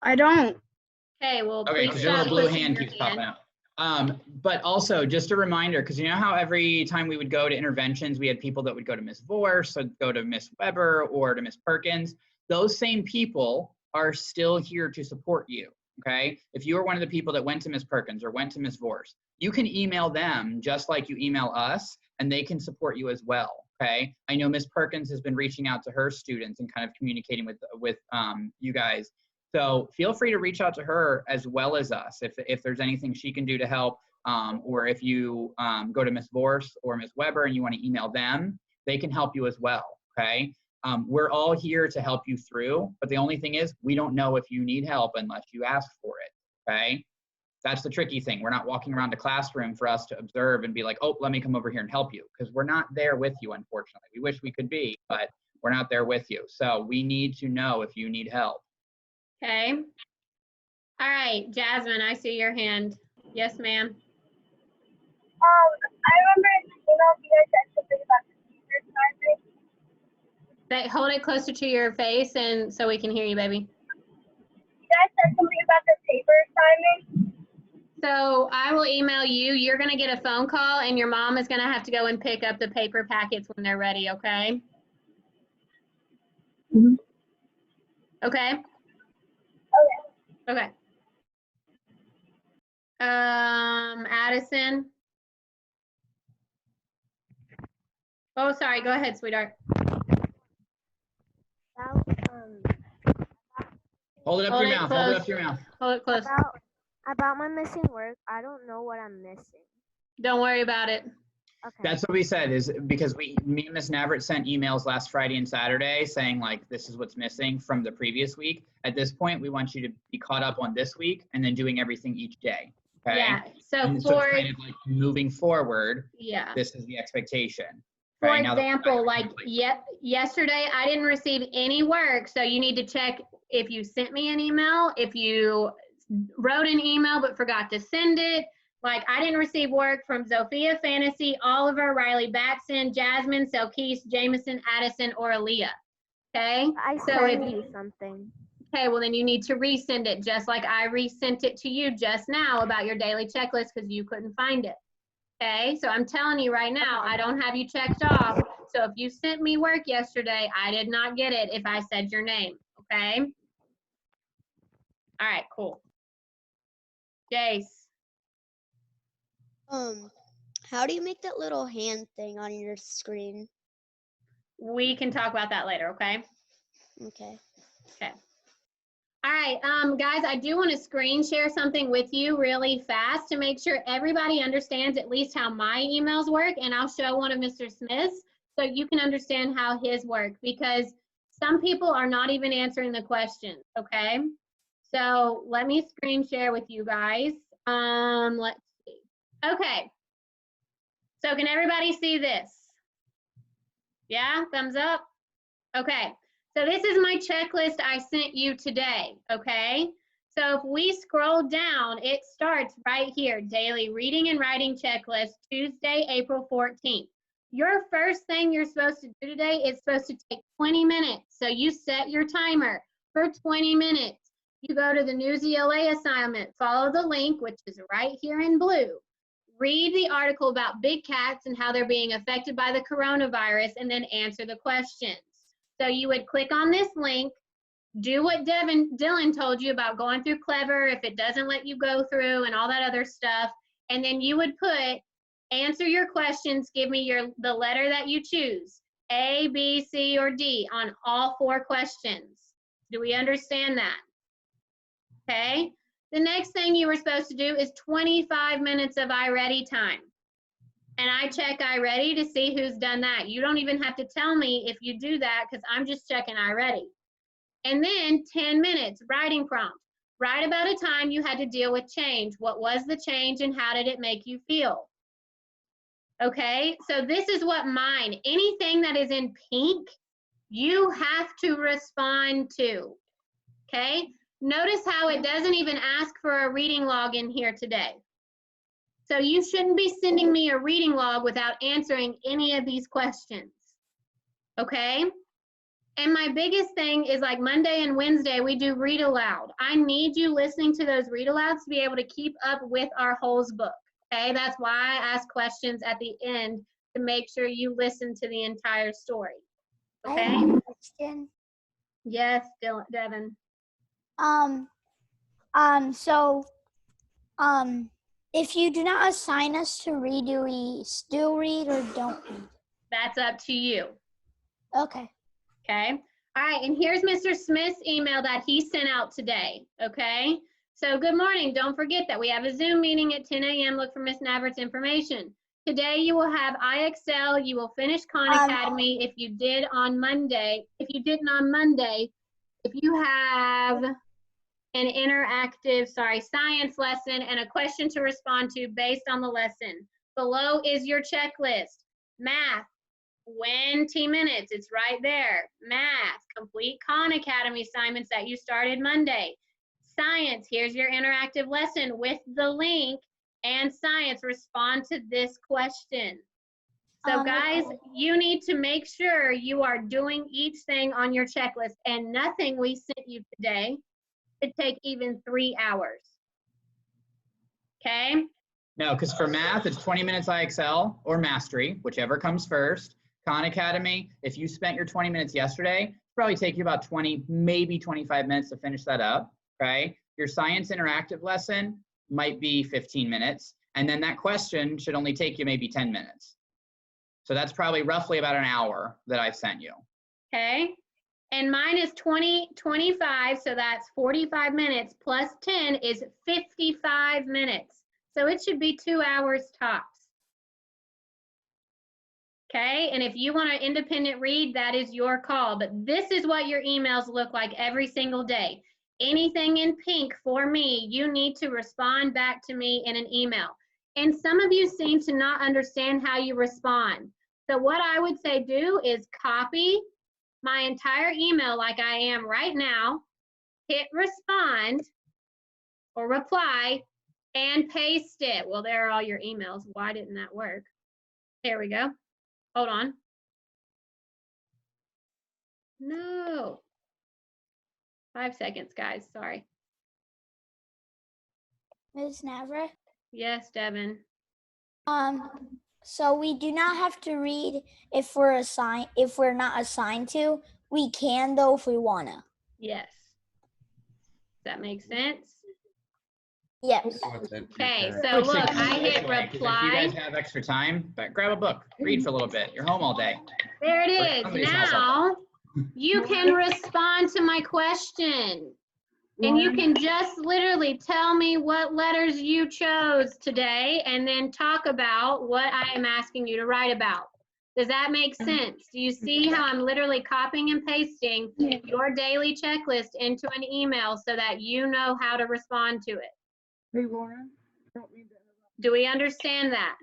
I don't. Okay, well, Okay, please because your stop little blue pushing hand your keeps popping up. But also, just a reminder, because you know how every time we would go to interventions, we had people that would go to Miss Vorse, or go to Miss Weber, or to Miss Perkins. Those same people are still here to support you, okay? If you are one of the people that went to Miss Perkins or went to Miss Vorse, you can email them just like you email us, and they can support you as well, okay? I know Miss Perkins has been reaching out to her students and kind of communicating with you guys. So feel free to reach out to her as well as us if there's anything she can do to help, or if you go to Miss Vorse or Miss Weber and you want to email them, they can help you as well, okay? We're all here to help you through, but the only thing is we don't know if you need help unless you ask for it, okay? That's the tricky thing. We're not walking around the classroom for us to observe and be like, oh, let me come over here and help you, because we're not there with you, unfortunately. We wish we could be, but we're not there with you. So we need to know if you need help. Okay. All right, Jasmine, I see your hand. Yes, ma'am. I remember in the email you guys said something about the teacher assignment. Hold it closer to your face and so we can hear you, baby. You guys said something about the paper assignment. So I will email you. You're going to get a phone call and your mom is going to have to go and pick up the paper packets when they're ready, okay? Mm-hmm. Okay? Okay. Addison. Oh, sorry. Go ahead, sweetheart. Hold it up to your mouth. Hold it up to your mouth. Hold it close. About my missing work, I don't know what I'm missing. Don't worry about it. Okay. That's what we said, is because me and Ms. Navrat sent emails last Friday and Saturday saying like, this is what's missing from the previous week. At this point, we want you to be caught up on this week and then doing everything each day. Okay. Yeah, so And so for, it's kind of like moving forward, yeah. this is the expectation. For right? Now that- example, like yesterday, I didn't receive any work, so you need to check if you sent me an email, if you wrote an email but forgot to send it. Like, I didn't receive work from Zofia Fantasy, Oliver, Riley Batson, Jasmine, Selkis, Jameson, Addison, or Aaliyah. Okay? I So sent if you something. Okay, well then you need to resend it, just like I resent it to you just now about your daily checklist because you couldn't find it. Okay, so I'm telling you right now, I don't have you checked off. So if you sent me work yesterday, I did not get it if I said your name, okay? All right, cool. Jace. How do you make that little hand thing on your screen? We can talk about that later, okay? Okay. Okay. All right, guys, I do want to screen share something with you really fast to make sure everybody understands at least how my emails work, and I'll show one of Mr. Smith's so you can understand how his work, because some people are not even answering the questions, okay? So let me screen share with you guys. Let's see. Okay. So can everybody see this? Yeah, thumbs up? Okay. So this is my checklist I sent you today, okay? So if we scroll down, it starts right here, daily reading and writing checklist, Tuesday, April 14th. Your first thing you're supposed to do today is supposed to take 20 minutes. So you set your timer for 20 minutes. You go to the Newsy LA assignment, follow the link, which is right here in blue. Read the article about big cats and how they're being affected by the coronavirus, and then answer the questions. So you would click on this link, do what Dylan told you about going through Clever if it doesn't let you go through and all that other stuff. And then you would put, answer your questions, give me the letter that you choose, A, B, C, or D on all 4 questions. Do we understand that? Okay. The next thing you were supposed to do is 25 minutes of iReady time. And I check iReady to see who's done that. You don't even have to tell me if you do that because I'm just checking iReady. And then 10 minutes, writing prompt. Write about a time you had to deal with change. What was the change and how did it make you feel? Okay, so this is what mine, anything that is in pink, you have to respond to, okay? Notice how it doesn't even ask for a reading log in here today. So you shouldn't be sending me a reading log without answering any of these questions, okay? And my biggest thing is like Monday and Wednesday, we do read aloud. I need you listening to those read alouds to be able to keep up with our Holes book, okay? That's why I ask questions at the end to make sure you listen to the entire story, okay? I have a question. Yes, Devin. If you do not assign us to read, do we still read or don't read? That's up to you. Okay. Okay. All right. And here's Mr. Smith's email that he sent out today. Okay. So good morning. Don't forget that we have a Zoom meeting at 10 a.m. Look for Ms. Navrat's information. Today you will have IXL. You will finish Khan Academy if you did on Monday. If you didn't on Monday, if you have an interactive, science lesson and a question to respond to based on the lesson. Below is your checklist. Math, 20 minutes, it's right there. Math, complete Khan Academy assignments that you started Monday. Science, here's your interactive lesson with the link. And science, respond to this question. So guys, you need to make sure you are doing each thing on your checklist, and nothing we sent you today could take even 3 hours. Okay? No, because for math, it's 20 minutes IXL or Mastery, whichever comes first. Khan Academy, if you spent your 20 minutes yesterday, it'll probably take you about 20, maybe 25 minutes to finish that up, okay? Your science interactive lesson might be 15 minutes, and then that question should only take you maybe 10 minutes. So that's probably roughly about an hour that I've sent you. Okay? And mine is 25, so that's 45 minutes plus 10 is 55 minutes. So it should be 2 hours tops. Okay, and if you want an independent read, that is your call. But this is what your emails look like every single day. Anything in pink for me, you need to respond back to me in an email. And some of you seem to not understand how you respond. So what I would say do is copy my entire email like I am right now, hit respond or reply, and paste it. Well, there are all your emails. Why didn't that work? There we go. Hold on. No. 5 seconds, guys. Sorry. Ms. Navra? Yes, Devin. So we do not have to read if we're not assigned to. We can though if we wanna. Yes. Does that make sense? Yes. Okay, so look, I hit If you reply. guys have extra time, grab a book, read for a little bit. You're home all day. There it Or is. somebody's house all Now you can respond to my question. And you can just literally tell me what letters you chose today and then talk about what I am asking you to write about. Does that make sense? Do you see how I'm literally copying and pasting your daily checklist into an email so that you know how to respond to it? Hey, Lauren. Do we understand that?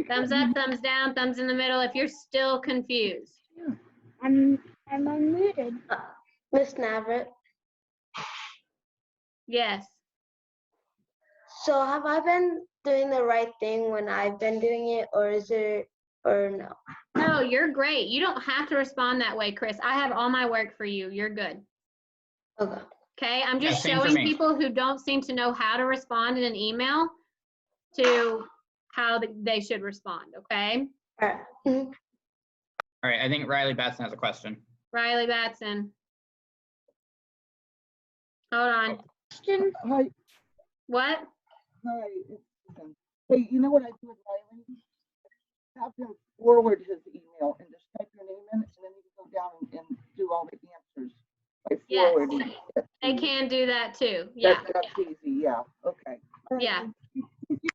Thumbs up, thumbs down, thumbs in the middle if you're still confused. I'm unmuted. Miss Navret, Yes. so have I been doing the right thing when I've been doing it, or no? No, you're great. You don't have to respond that way, Chris. I have all my work for you. You're good. Okay. Okay, I'm Yeah, just same for showing me. people who don't seem to know how to respond in an email to how they should respond, okay? All right. Mhm. All right, I think Riley Batson has a question. Riley Batson. Hold on. Hi. What? Hi. It's Susan. Hey, you know what I do with Riley? Have him forward his email and just type your name in, and then you can go down and do all the answers by Yes. forwarding it. They can do that too. Yeah. That's easy. Yeah. Okay. All right. Yeah. You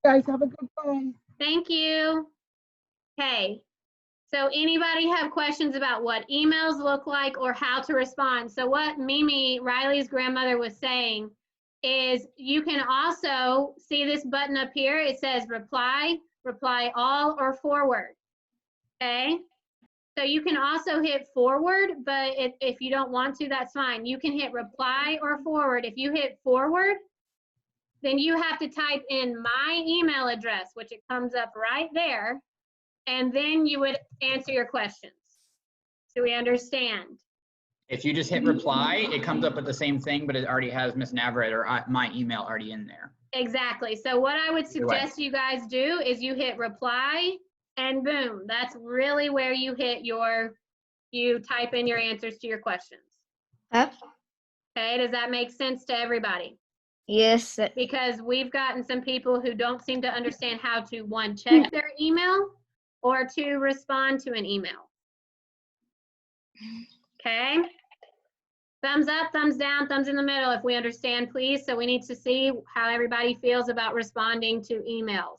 guys have a good day. Thank you. Okay. So anybody have questions about what emails look like or how to respond? So what Mimi, Riley's grandmother, was saying is you can also see this button up here. It says reply, reply all, or forward. Okay. So you can also hit forward, but if you don't want to, that's fine. You can hit reply or forward. If you hit forward, then you have to type in my email address, which it comes up right there, and then you would answer your questions. Do we understand? If you just hit reply, it comes up with the same thing, but it already has Miss Navret or my email already in there. Exactly. So what I would Either way. suggest you guys do is you hit reply and boom, that's really where you hit you type in your answers to your questions. Okay, does that make sense to everybody? Yes. Because we've gotten some people who don't seem to understand how to, one, check their email or to respond to an email. Okay? Thumbs up, thumbs down, thumbs in the middle if we understand, please. So we need to see how everybody feels about responding to emails.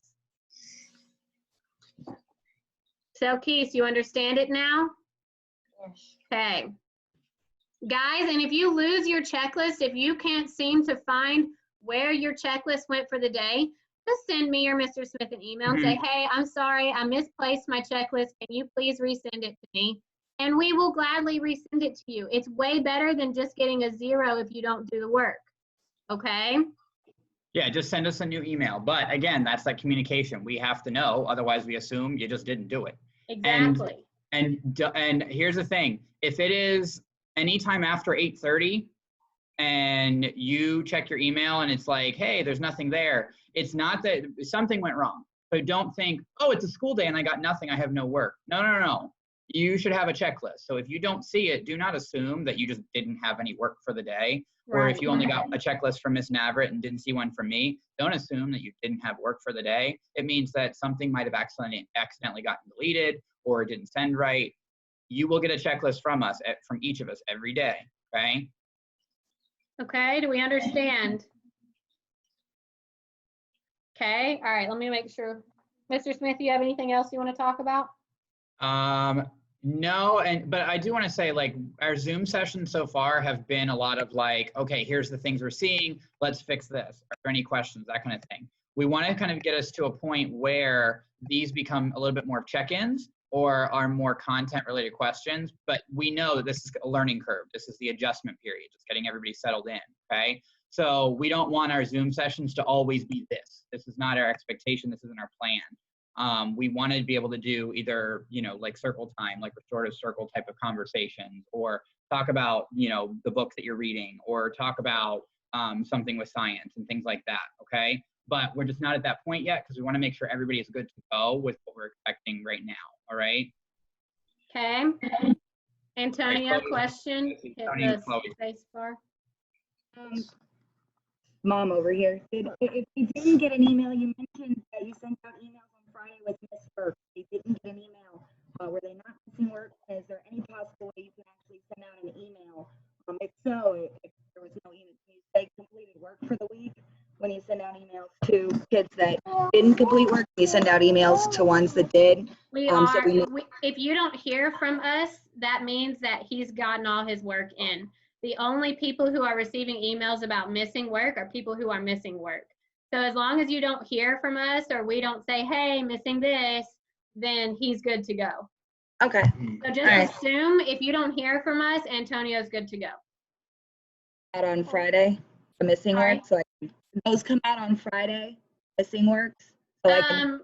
So Keith, you understand it now? Yes. Okay. Guys, and if you lose your checklist, if you can't seem to find where your checklist went for the day, just send me or Mr. Smith an email and say, hey, I'm sorry, I misplaced my checklist. Can you please resend it to me? And we will gladly resend it to you. It's way better than just getting a 0 if you don't do the work. Okay? Yeah, just send us a new email. But again, that's that communication. We have to know, otherwise we assume you just didn't do it. Exactly. And here's the thing. If it is anytime after 8:30 and you check your email and it's like, hey, there's nothing there, it's not that something went wrong. But don't think, oh, it's a school day and I got nothing, I have no work. No. You should have a checklist. So if you don't see it, do not assume that you just didn't have any work for the day. Or if you only got a checklist from Miss Navret and didn't see one from me, don't assume that you didn't have work for the day. It means that something might have accidentally gotten deleted or didn't send right. You will get a checklist from us, from each of us every day, okay? Okay, do we understand? Okay, all right, let me make sure. Mr. Smith, you have anything else you want to talk about? No, but I do want to say, like, our Zoom sessions so far have been a lot of like, okay, here's the things we're seeing, let's fix this. Are there any questions? That kind of thing. We want to kind of get us to a point where these become a little bit more of check-ins or are more content-related questions, but we know that this is a learning curve. This is the adjustment period, just getting everybody settled in, okay? So we don't want our Zoom sessions to always be this. This is not our expectation. This isn't our plan. We want to be able to do either, you know, like circle time, like restorative circle type of conversations, or talk about, you know, the books that you're reading, or talk about something with science and things like that, okay? But we're just not at that point yet because we want to make sure everybody is good to go with what we're expecting right now, all right? Okay. Antonio, question? Hit the space bar. Mom over here. If you didn't get an email, you mentioned that you sent out emails on Friday with Miss Burke. They didn't get an email. Were they not missing work? Is there any possible way you can actually send out an email? If so, if there was no email, can you say completed work for the week? When you send out emails to kids that didn't complete work, you send out emails to ones that did. If you don't hear from us, that means that he's gotten all his work in. The only people who are receiving emails about missing work are people who are missing work. So as long as you don't hear from us or we don't say, hey, missing this, then he's good to go. Okay. So just assume if you don't hear from us, Antonio's good to go. Out on Friday, the missing work. So those come out on Friday, missing works. So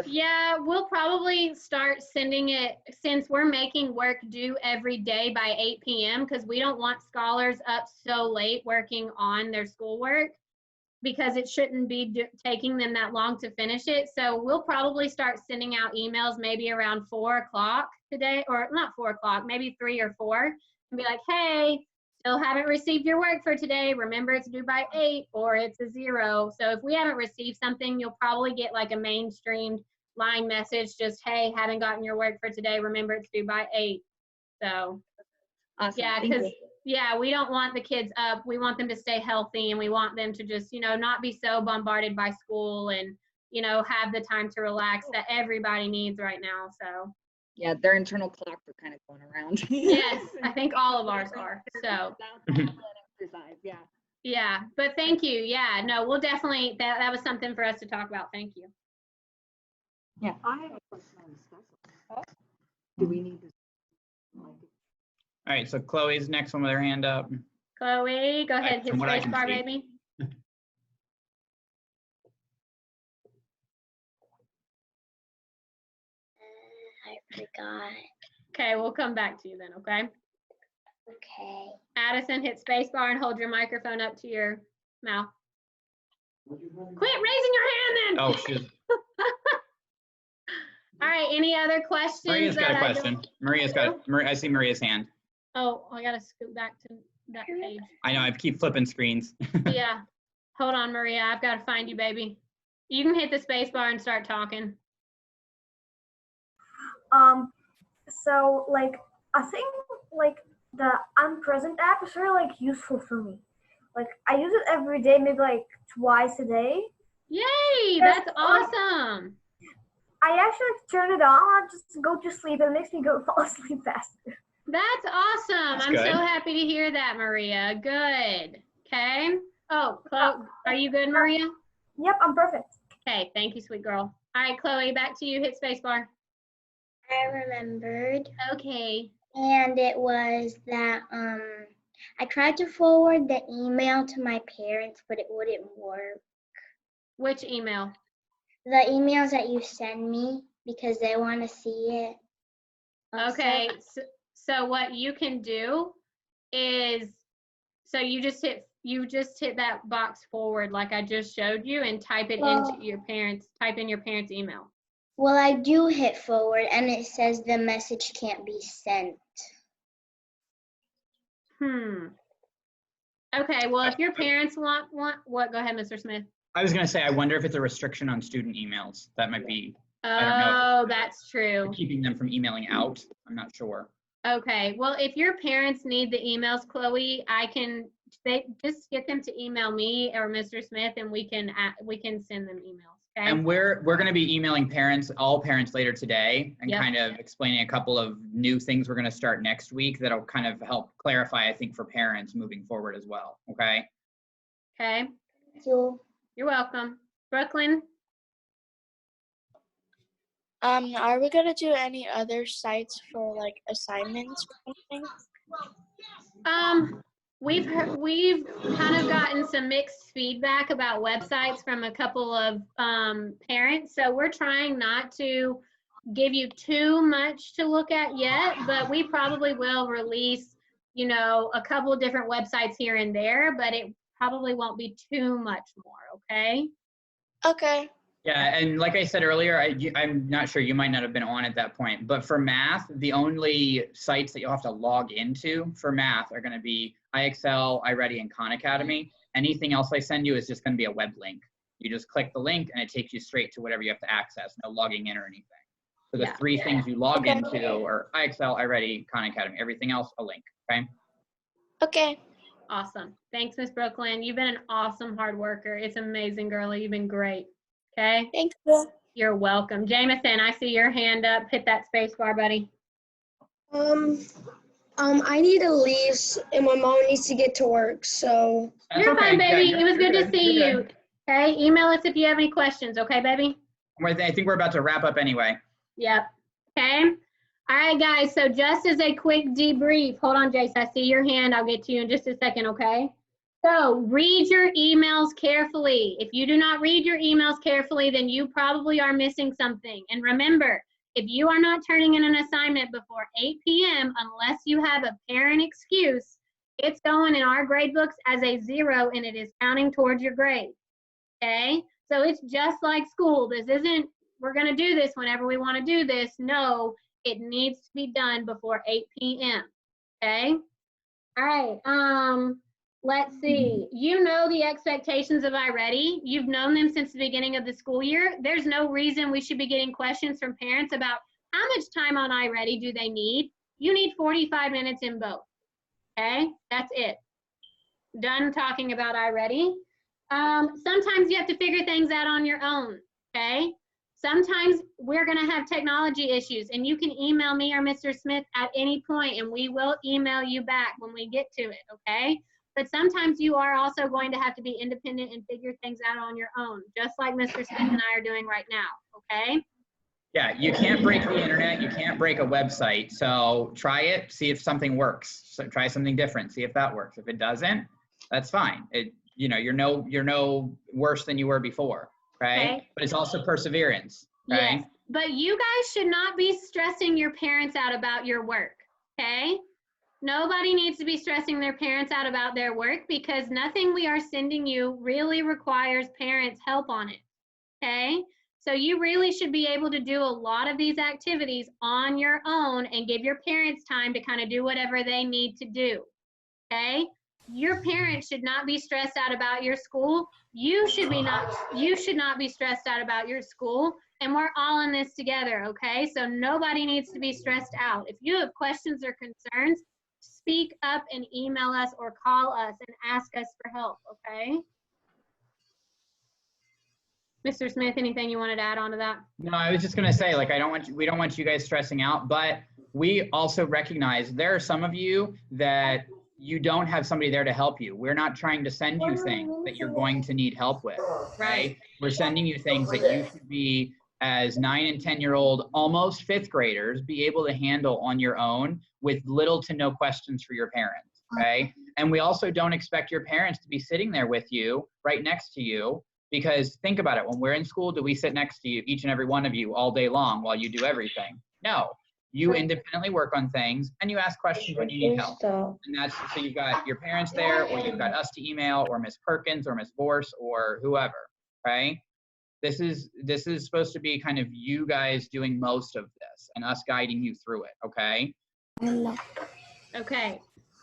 yeah, we'll probably start sending it since we're making work due every day by 8 p.m. because we don't want scholars up so late working on their schoolwork because it shouldn't be taking them that long to finish it. So we'll probably start sending out emails maybe around 4 o'clock today, or not 4 o'clock, maybe 3 or 4, and be like, hey, still haven't received your work for today. Remember, it's due by 8 or it's a 0. So if we haven't received something, you'll probably get like a mainstreamed line message, just, hey, haven't gotten your work for today. Remember, it's due by 8. So awesome. Yeah, because we don't want the kids up. We want them to stay healthy and we want them to just, you know, not be so bombarded by school and, you know, have the time to relax that everybody needs right now. So yeah, their internal clocks are kind of going around. Yes, I think all of ours are. So yeah. Yeah, but thank you. Yeah, no, we'll definitely, that was something for us to talk about. Thank you. Yeah. I have a question on discussion. Do we need to? All right, so Chloe's next one with her hand up. Chloe, go ahead, hit From what I space can bar, see. baby. I forgot. Okay, we'll come back to you then, okay? Okay. Addison, hit space bar and hold your microphone up to your mouth. Quit raising your hand then. Oh, she's. All right, any other questions? Maria's got a question. I see Maria's hand. Oh, I gotta scoot back to that page. I know, I keep flipping screens. Yeah, hold on, Maria. I've got to find you, baby. You can hit the space bar and start talking. So like I think like the I'm Present app is really like useful for me. Like I use it every day, maybe like twice a day. Yay, that's awesome. I actually turn it on, just go to sleep. It makes me go fall asleep faster. That's awesome. That's I'm good. so happy to hear that, Maria. Good. Okay. Oh, Chloe, are you good, Maria? Yep, I'm perfect. Okay, thank you, sweet girl. All right, Chloe, back to you. Hit space bar. I remembered. Okay. And it was that I tried to forward the email to my parents, but it wouldn't work. Which email? The emails that you send me because they want to see it. Also. Okay. So what you can do is, so you just hit that box forward like I just showed you and type it into your parents. Type in your parents' email. Well, I do hit forward and it says the message can't be sent. Okay, well, if your parents want what? Go ahead, Mr. Smith. I was going to say, I wonder if it's a restriction on student emails. That might be, Oh, I don't know. that's true. Keeping them from emailing out. I'm not sure. Okay, well, if your parents need the emails, Chloe, they just get them to email me or Mr. Smith and we can send them emails. Okay? And we're going to be emailing parents, all parents later today, and Yep. kind of explaining a couple of new things we're going to start next week that'll kind of help clarify, I think, for parents moving forward as well. Okay. Okay. So, You're welcome. Brooklyn? Are we gonna do any other sites for like assignments or anything? We've kind of gotten some mixed feedback about websites from a couple of parents, so we're trying not to give you too much to look at yet, but we probably will release, you know, a couple of different websites here and there, but it probably won't be too much more, okay? Okay. Yeah, and like I said earlier, I'm not sure, you might not have been on at that point, but for math, the only sites that you'll have to log into for math are going to be iExcel, iReady, and Khan Academy. Anything else I send you is just going to be a web link. You just click the link and it takes you straight to whatever you have to access, no logging in or anything. So the Yeah. three things you log into are iExcel, iReady, Khan Academy. Everything else, a link, okay? Okay. Awesome. Thanks, Miss Brooklyn. You've been an awesome hard worker. It's amazing, girlie. You've been great. Okay? Thank you. You're welcome. Jameson, I see your hand up. Hit that space bar, buddy. I need to leave and my mom needs to get to work, so. You're fine, baby. It was good to see You're you. good. Okay? Email us if you have any questions. Okay, baby? I think we're about to wrap up anyway. Yep. Okay? All right, guys. So just as a quick debrief, hold on, Jace. I see your hand. I'll get to you in just a second, okay? So read your emails carefully. If you do not read your emails carefully, then you probably are missing something. And remember, if you are not turning in an assignment before 8 p.m., unless you have a parent excuse, it's going in our grade books as a 0 and it is counting towards your grade. Okay? So it's just like school. This isn't, we're going to do this whenever we want to do this. No, it needs to be done before 8 p.m. Okay? All right. Let's see. You know the expectations of iReady. You've known them since the beginning of the school year. There's no reason we should be getting questions from parents about how much time on iReady do they need. You need 45 minutes in both. Okay? That's it. Done talking about iReady. Sometimes you have to figure things out on your own. Okay? Sometimes we're going to have technology issues, and you can email me or Mr. Smith at any point, and we will email you back when we get to it. Okay? But sometimes you are also going to have to be independent and figure things out on your own, just like Mr. Smith and I are doing right now, okay? Yeah, you can't break the internet, you can't break a website. So try it, see if something works. So try something different, see if that works. If it doesn't, that's fine. You're no worse than you were before, right? Okay. But it's also perseverance, right? Yes, but you guys should not be stressing your parents out about your work, okay? Nobody needs to be stressing their parents out about their work because nothing we are sending you really requires parents' help on it, okay? So you really should be able to do a lot of these activities on your own and give your parents time to kind of do whatever they need to do, okay? Your parents should not be stressed out about your school. You should not be stressed out about your school, and we're all in this together, okay? So nobody needs to be stressed out. If you have questions or concerns, speak up and email us or call us and ask us for help, okay? Mr. Smith, anything you wanted to add on to that? No, I was just gonna say, like, we don't want you guys stressing out, but we also recognize there are some of you that you don't have somebody there to help you. We're not trying to send you things that you're going to need help with, right? We're sending you things that you should be, as 9 and 10-year-old, almost 5th graders, be able to handle on your own with little to no questions for your parents, okay? And we also don't expect your parents to be sitting there with you, right next to you, because think about it, when we're in school, do we sit next to you, each and every one of you, all day long while you do everything? No. You independently work on things and you ask questions when you need help. And that's, so you've got your parents there, or you've got us to email, or Miss Perkins or Miss Vorse or whoever, right? This is supposed to be kind of you guys doing most of this and us guiding you through it, okay? Okay.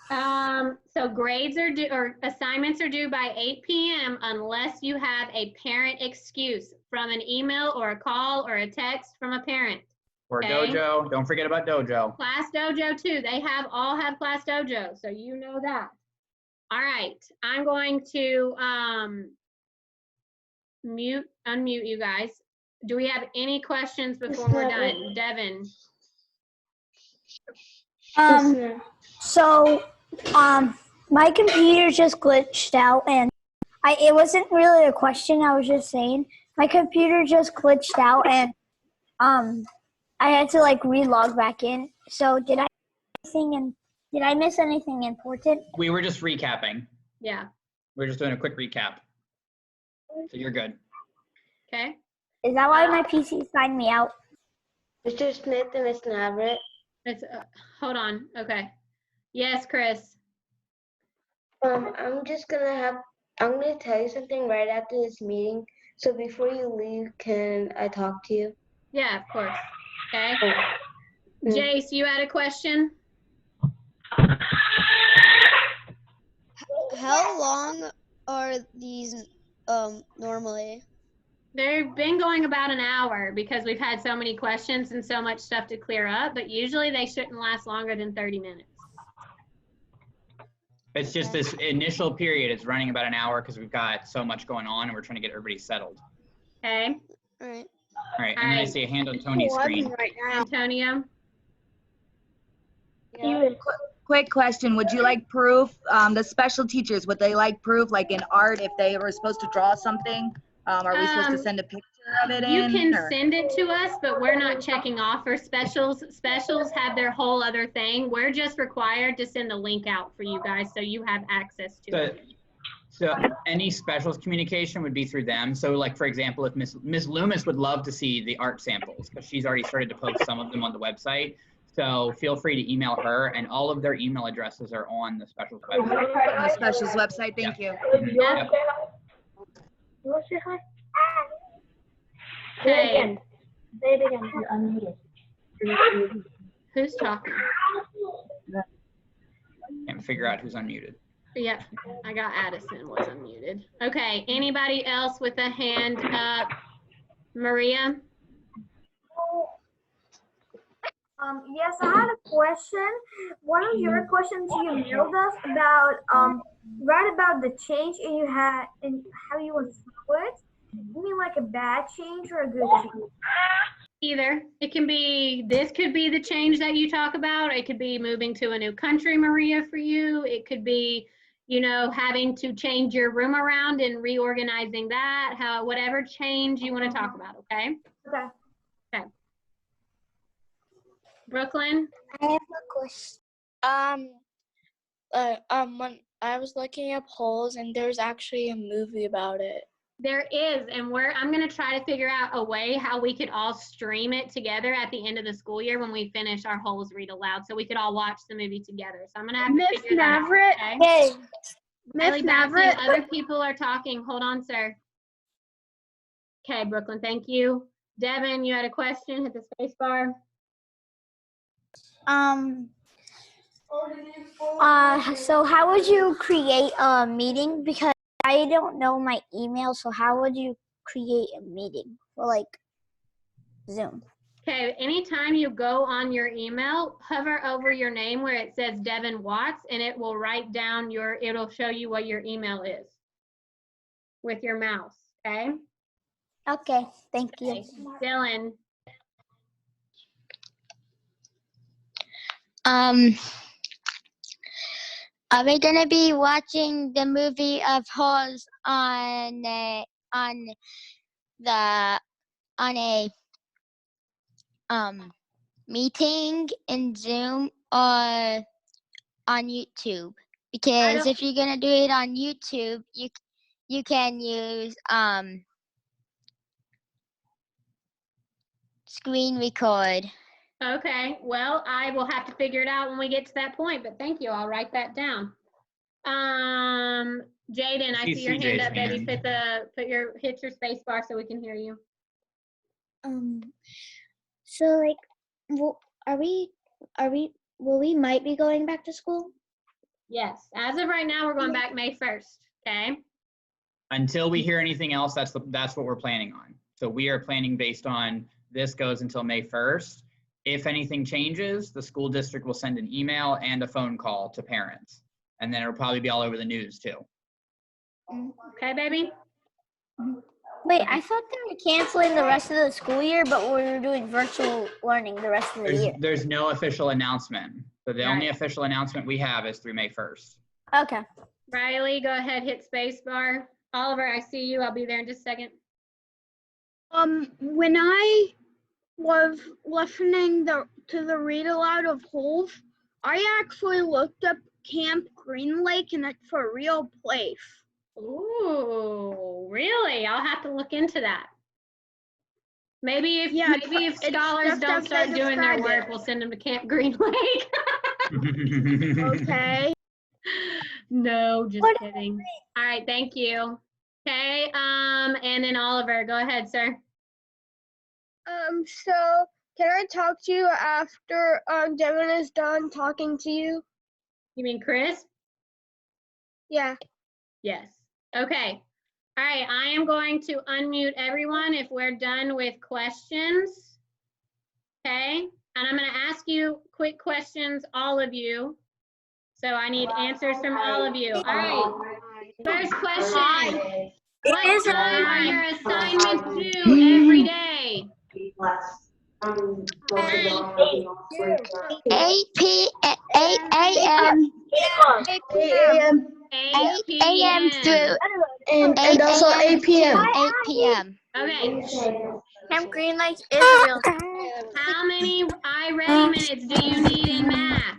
So grades are due, or assignments are due by 8 p.m. unless you have a parent excuse from an email or a call or a text from a parent. Or Okay. Dojo, don't forget about Dojo. Class Dojo too. They all have Class Dojo, so you know that. All right, I'm going to unmute you guys. Do we have any questions before we're done? Devin? My computer just glitched out, and it wasn't really a question. I was just saying my computer just glitched out, and I had to like re-log back in. So did I miss anything important? We were just recapping. Yeah. We're just doing a quick recap. So you're good. Okay. Is that why my PC signed me out? Mr. Smith and Ms. Navarrete. It's hold on. Okay. Yes, Chris. I'm gonna tell you something right after this meeting. So before you leave, can I talk to you? Yeah, of course. Okay. Jace, you had a question? How long are these normally? They've been going about an hour because we've had so many questions and so much stuff to clear up, but usually they shouldn't last longer than 30 minutes. It's just this initial period is running about an hour because we've got so much going on and we're trying to get everybody settled. Okay. All right. All right, and then I see a hand on Tony's screen. Right now. Antonio? Quick question, would you like proof, the special teachers, would they like proof, like in art, if they were supposed to draw something? Are we supposed to send a picture of it in? You can or? send it to us, but we're not checking off for specials. Specials have their whole other thing. We're just required to send the link out for you guys so you have access to it. So any specials communication would be through them. So like, for example, if Ms. Loomis would love to see the art samples because she's already started to post some of them on the website. So feel free to email her, and all of their email addresses are on the specials website. The specials website, thank you. Yep. You want to say hi? Hey. Say it again. You're unmuted. Who's talking? Can't figure out who's unmuted. Yep, I got Addison was unmuted. Okay, anybody else with a hand up? Maria? Yes, I had a question. One of your questions you mailed us about right about the change and you had and how you would split. You mean like a bad change or a good change? Either. It can be, this could be the change that you talk about. It could be moving to a new country, Maria, for you. It could be, you know, having to change your room around and reorganizing that, whatever change you want to talk about, okay? Okay. Okay. Brooklyn? I have a question. When I was looking up holes, and there's actually a movie about it. There is, and I'm going to try to figure out a way how we could all stream it together at the end of the school year when we finish our Holes Read Aloud, so we could all watch the movie together. So I'm going to have to figure that out. Okay? Hey, Riley Miss Batson, Navarrete. other people are talking. Hold on, sir. Okay, Brooklyn, thank you. Devin, you had a question. Hit the space bar. So how would you create a meeting? Because I don't know my email, so how would you create a meeting for like Zoom? Okay, anytime you go on your email, hover over your name where it says Devin Watts, and it will write down it'll show you what your email is with your mouse, okay? Okay, thank you. Okay. Dylan. Are we gonna be watching the movie of Holes on a meeting in Zoom or on YouTube? Because if you're gonna do it on YouTube, you can use screen record. Okay, well, I will have to figure it out when we get to that point, but thank you. I'll write that down. Jaden, I see your hand up, baby. Hit your space bar so we can hear you. So like, will we might be going back to school? Yes, as of right now, we're going back May 1st, okay? Until we hear anything else, that's what we're planning on. So we are planning based on this goes until May 1st. If anything changes, the school district will send an email and a phone call to parents. And then it'll probably be all over the news too. Okay, baby? Wait, I thought they were canceling the rest of the school year, but we were doing virtual learning the rest of the year. There's no official announcement. So the only Right. official announcement we have is through May 1st. Okay. Riley, go ahead, hit space bar. Oliver, I see you. I'll be there in just a second. When I was listening to the read aloud of holes, I actually looked up Camp Green Lake, and it's a real place. Ooh, really? I'll have to look into that. Maybe if scholars just don't as start they doing their described work, it. we'll send them to Camp Green Lake. Okay. No, just kidding. All right, thank you. Okay, and then Oliver, go ahead, sir. So can I talk to you after Devin is done talking to you? You mean Chris? Yeah. Yes. Okay. All right, I am going to unmute everyone if we're done with questions. Okay, and I'm going to ask you quick questions, all of you. So I need answers from all of you. All right, first question. What time are your assignments due every day? 8 a.m. 8 p.m. through and also 8 p.m. 8 p.m. Okay. Camp Green Lake is a real. How many iReady minutes do you need in math?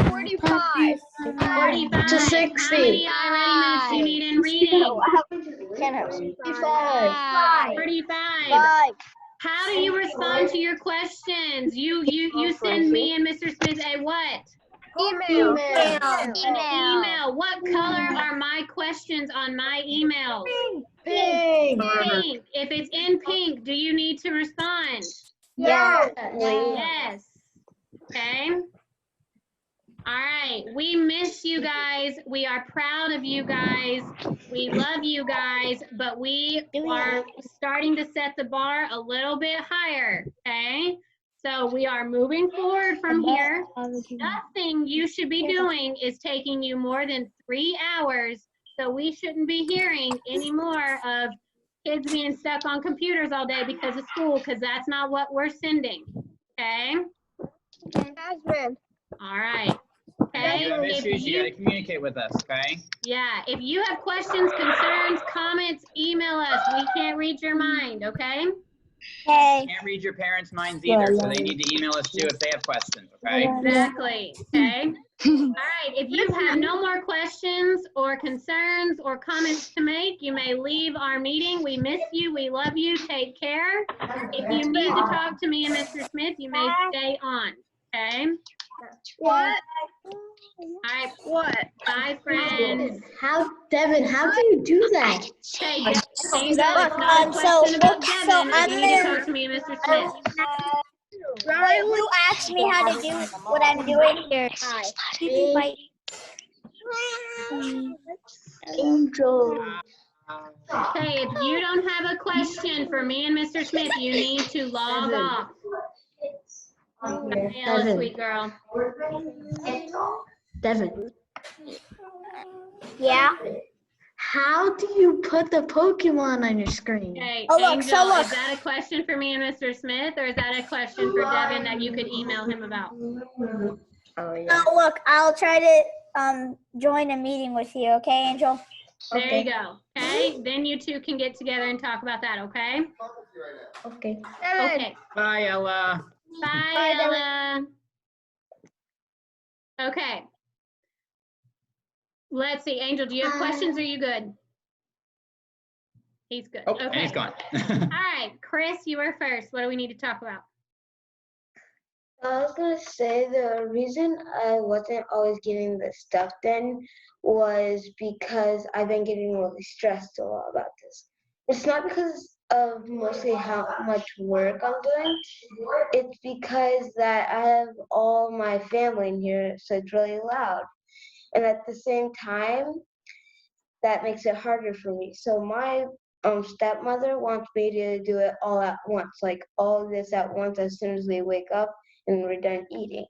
45. 45. To 60. How many iReady minutes do you need in reading? 45. How do you respond to your questions? You send me and Mr. Smith a what? Email. Email. What color are my questions on my emails? Pink. Pink. If it's in pink, do you need to respond? Yeah. Yes. Okay. All right. We miss you guys. We are proud of you guys. We love you guys, but we are starting to set the bar a little bit higher. Okay. So we are moving forward from here. Nothing you should be doing is taking you more than 3 hours. So we shouldn't be hearing any more of kids being stuck on computers all day because of school, because that's not what we're sending. Okay? Jasmine. All right. Okay? If you have issues, you got to communicate with us, okay? Yeah, if you have questions, concerns, comments, email us. We can't read your mind, okay? Okay. Can't read your parents' minds either, so they need to email us too if they have questions, okay? Exactly. Okay. All right. If you have no more questions or concerns or comments to make, you may leave our meeting. We miss you. We love you. Take care. If you need to talk to me and Mr. Smith, you may stay on. Okay. What? All right. What? Bye, friends. Devin, how do you do that? Okay, Angel, it's not a question about Devin. I'm You need to there. talk to me and Mr. Smith. You asked me how to do what I'm doing here. Hi. Angel. Okay, if you don't have a question for me and Mr. Smith, you need to log off. Hello, sweet girl. Devin. Yeah. How do you put the Pokemon on your screen? Okay, Oh, look, Angel, so look. is that a question for me and Mr. Smith, or is that a question for Devin that you could email him about? Oh yeah. Oh, look, I'll try to join a meeting with you, okay, Angel? There you go. Okay, then you two can get together and talk about that, okay? Okay. Okay. Bye, Ella. Bye, Ella. Okay. Let's see, Angel, do you have questions or are you good? He's good. Oh, Okay. and he's gone. All right, Chris, you were first. What do we need to talk about? I was gonna say the reason I wasn't always getting the stuff done was because I've been getting really stressed a lot about this. It's not because of mostly how much work I'm doing. It's because that I have all my family in here, so it's really loud. And at the same time, that makes it harder for me. So my stepmother wants me to do it all at once, like all this at once as soon as we wake up and we're done eating.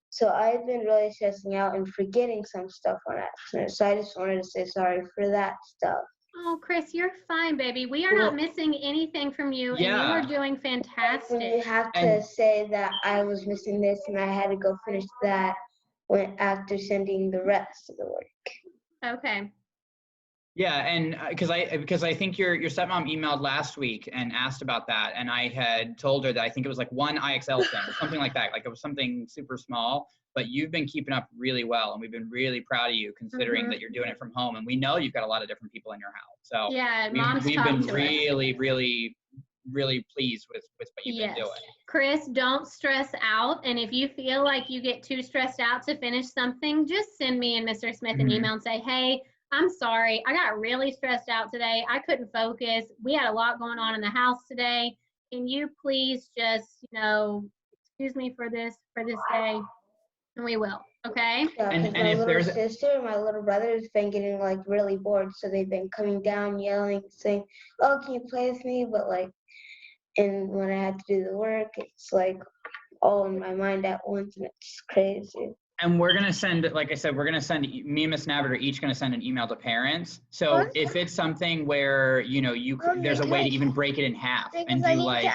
So I've been really stressing out and forgetting some stuff on accident. So I just wanted to say sorry for that stuff. Oh, Chris, you're fine, baby. We are not missing anything from you, and you Yeah. are doing When fantastic. you have to And- say that I was missing this and I had to go finish that when after sending the rest of the work. Okay. Yeah, and because I think your stepmom emailed last week and asked about that, and I had told her that I think it was like one IXL thing or something like that, like it was something super small. But you've been keeping up really well, and we've been really proud of you, considering that you're doing it from home, and we know you've got a lot of different people in your house. So Yeah, we've Mom's been talked to us. really, really, really pleased with what you've Yes. been doing. Chris, don't stress out. And if you feel like you get too stressed out to finish something, just send me and Mr. Smith an Mhm. email and say, hey, I'm sorry. I got really stressed out today. I couldn't focus. We had a lot going on in the house today. Can you please just, excuse me for this day? And we will. Okay? Yeah, And- because and my if little there's- sister and my little brother has been getting like really bored, so they've been coming down, yelling, saying, "Oh, can you play with me?" But like, and when I had to do the work, it's like all in my mind at once, and it's crazy. And we're gonna send, like I said, me and Miss Nabbit are each gonna send an email to parents. So if it's something where, there's a way to even break it in half and do like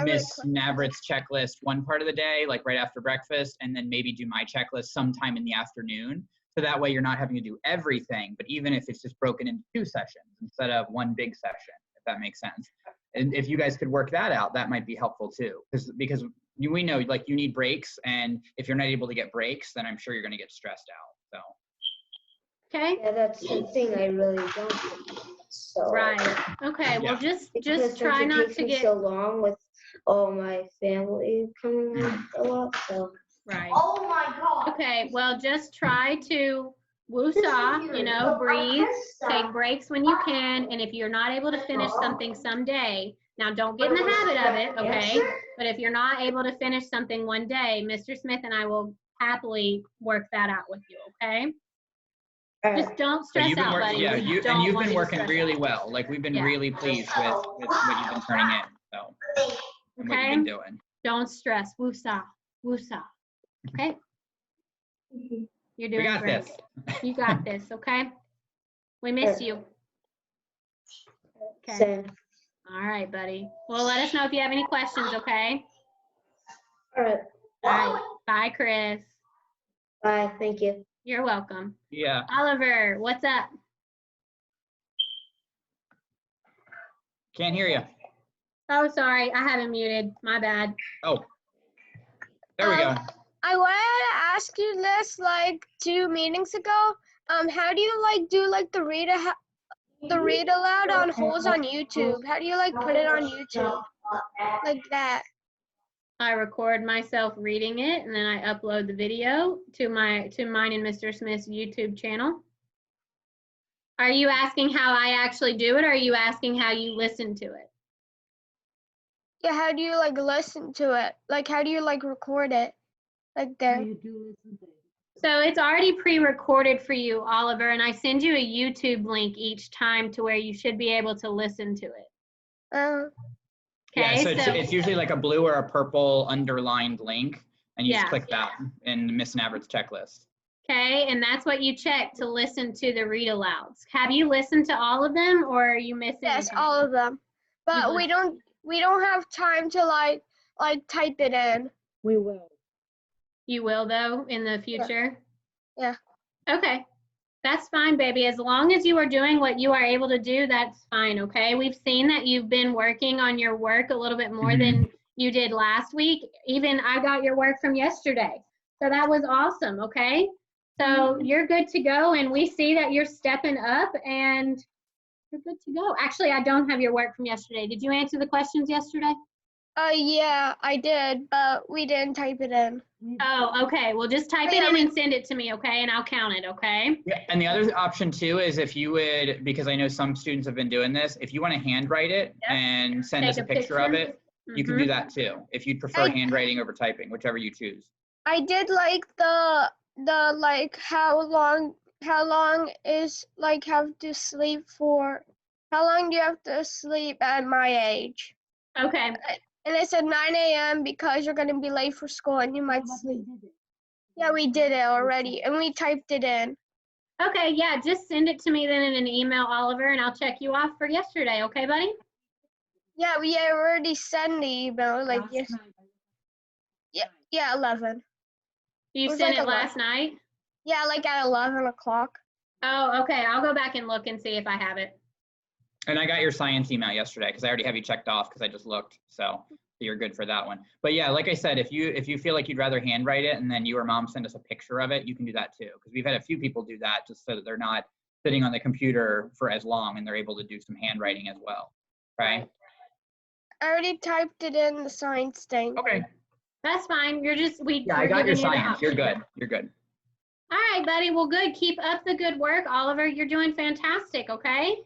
Miss Navrit's checklist one part of the day, like right after breakfast, and then maybe do my checklist sometime in the afternoon. So that way you're not having to do everything, but even if it's just broken into 2 sessions instead of 1 big session, if that makes sense. And if you guys could work that out, that might be helpful too. Because we know like you need breaks, and if you're not able to get breaks, then I'm sure you're gonna get stressed out, so. Okay? Yeah, that's the thing. I really don't. So, Right. Okay. Well, just because try since it not takes to me get so long with all my family coming a lot. So. right. Oh my God. Okay. Well, just try to woosah, breathe, take breaks when you can, and if you're not able to finish something someday, now don't get in the habit of it, okay? But if you're not able to finish something one day, Mr. Smith and I will happily work that out with you, okay? Just don't But stress you've been out, working, buddy. yeah, We you've don't been want you to working stress really out. well. Like we've been Yeah. really pleased with what you've been turning in, so. And what you've been doing. Don't stress. Woosah. Woosah. Okay? You're doing We got great. this. You got this, okay? We miss you. Okay. Same. All right, buddy. Well, let us know if you have any questions, okay? All right. All right. Bye, Chris. Bye. Thank you. You're welcome. Yeah. Oliver, what's up? Can't hear you. Oh, sorry. I have it muted. My bad. Oh. There we go. I wanted to ask you this like 2 meetings ago. How do you like do like the read aloud on holes on YouTube? How do you like put it on YouTube? Like that. I record myself reading it, and then I upload the video to mine and Mr. Smith's YouTube channel. Are you asking how I actually do it, or are you asking how you listen to it? Yeah, how do you like listen to it? Like how do you like record it? Like there. So it's already pre-recorded for you, Oliver, and I send you a YouTube link each time to where you should be able to listen to it. Yeah, so so it's usually like a blue or a purple underlined link, and you Yeah. just click that in Miss Navrit's checklist. Okay, and that's what you check to listen to the read alouds. Have you listened to all of them, or are you missing? Yes, anything? all of them. But You've we don't have time to like type it in. We will. You will, though, in the future? Yeah. Okay. That's fine, baby. As long as you are doing what you are able to do, that's fine, okay? We've seen that you've been working on your work a little bit more than you did last week. Even I got your work from yesterday. So that was awesome, okay? So you're good to go, and we see that you're stepping up, and you're good to go. Actually, I don't have your work from yesterday. Did you answer the questions yesterday? Yeah, I did, but we didn't type it in. Oh, okay. Well, just type it in and send it to me, okay? And I'll count it, okay? Yeah, and the other option too is if you would, because I know some students have been doing this, if you want to handwrite it and send us a picture of it, you can do that too. If you'd prefer handwriting over typing, whichever you choose. I did like the like how long is like have to sleep for, how long do you have to sleep at my age? Okay. And it said 9 a.m. because you're gonna be late for school and you might sleep. Yeah, we did it already and we typed it in. Okay, yeah, just send it to me then in an email, Oliver, and I'll check you off for yesterday. Okay, buddy? Yeah, we already sent the email, like, yes. Yeah, 11. You was sent like it last night? Yeah, like at 11 o'clock. Oh, okay. I'll go back and look and see if I have it. And I got your science email yesterday because I already have you checked off because I just looked. So you're good for that one. But yeah, like I said, if you feel like you'd rather handwrite it and then you or mom send us a picture of it, you can do that too. Because we've had a few people do that just so that they're not sitting on the computer for as long and they're able to do some handwriting as well. Right? I already typed it in the science thing. Okay. That's fine. You're just Yeah, I got your science. You're good. You're good. All right, buddy. Well, good. Keep up the good work, Oliver. You're doing fantastic. Okay.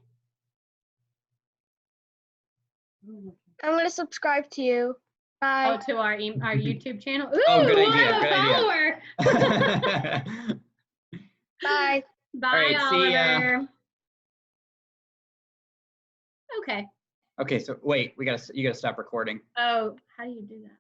I'm gonna subscribe to you. Bye. Oh, to our YouTube channel. Ooh, Oh, good we'll idea. have a Good follower. idea. Bye. Bye, All right, see ya. Oliver. Okay. Okay, so wait, you gotta stop recording. Oh, how do you do that?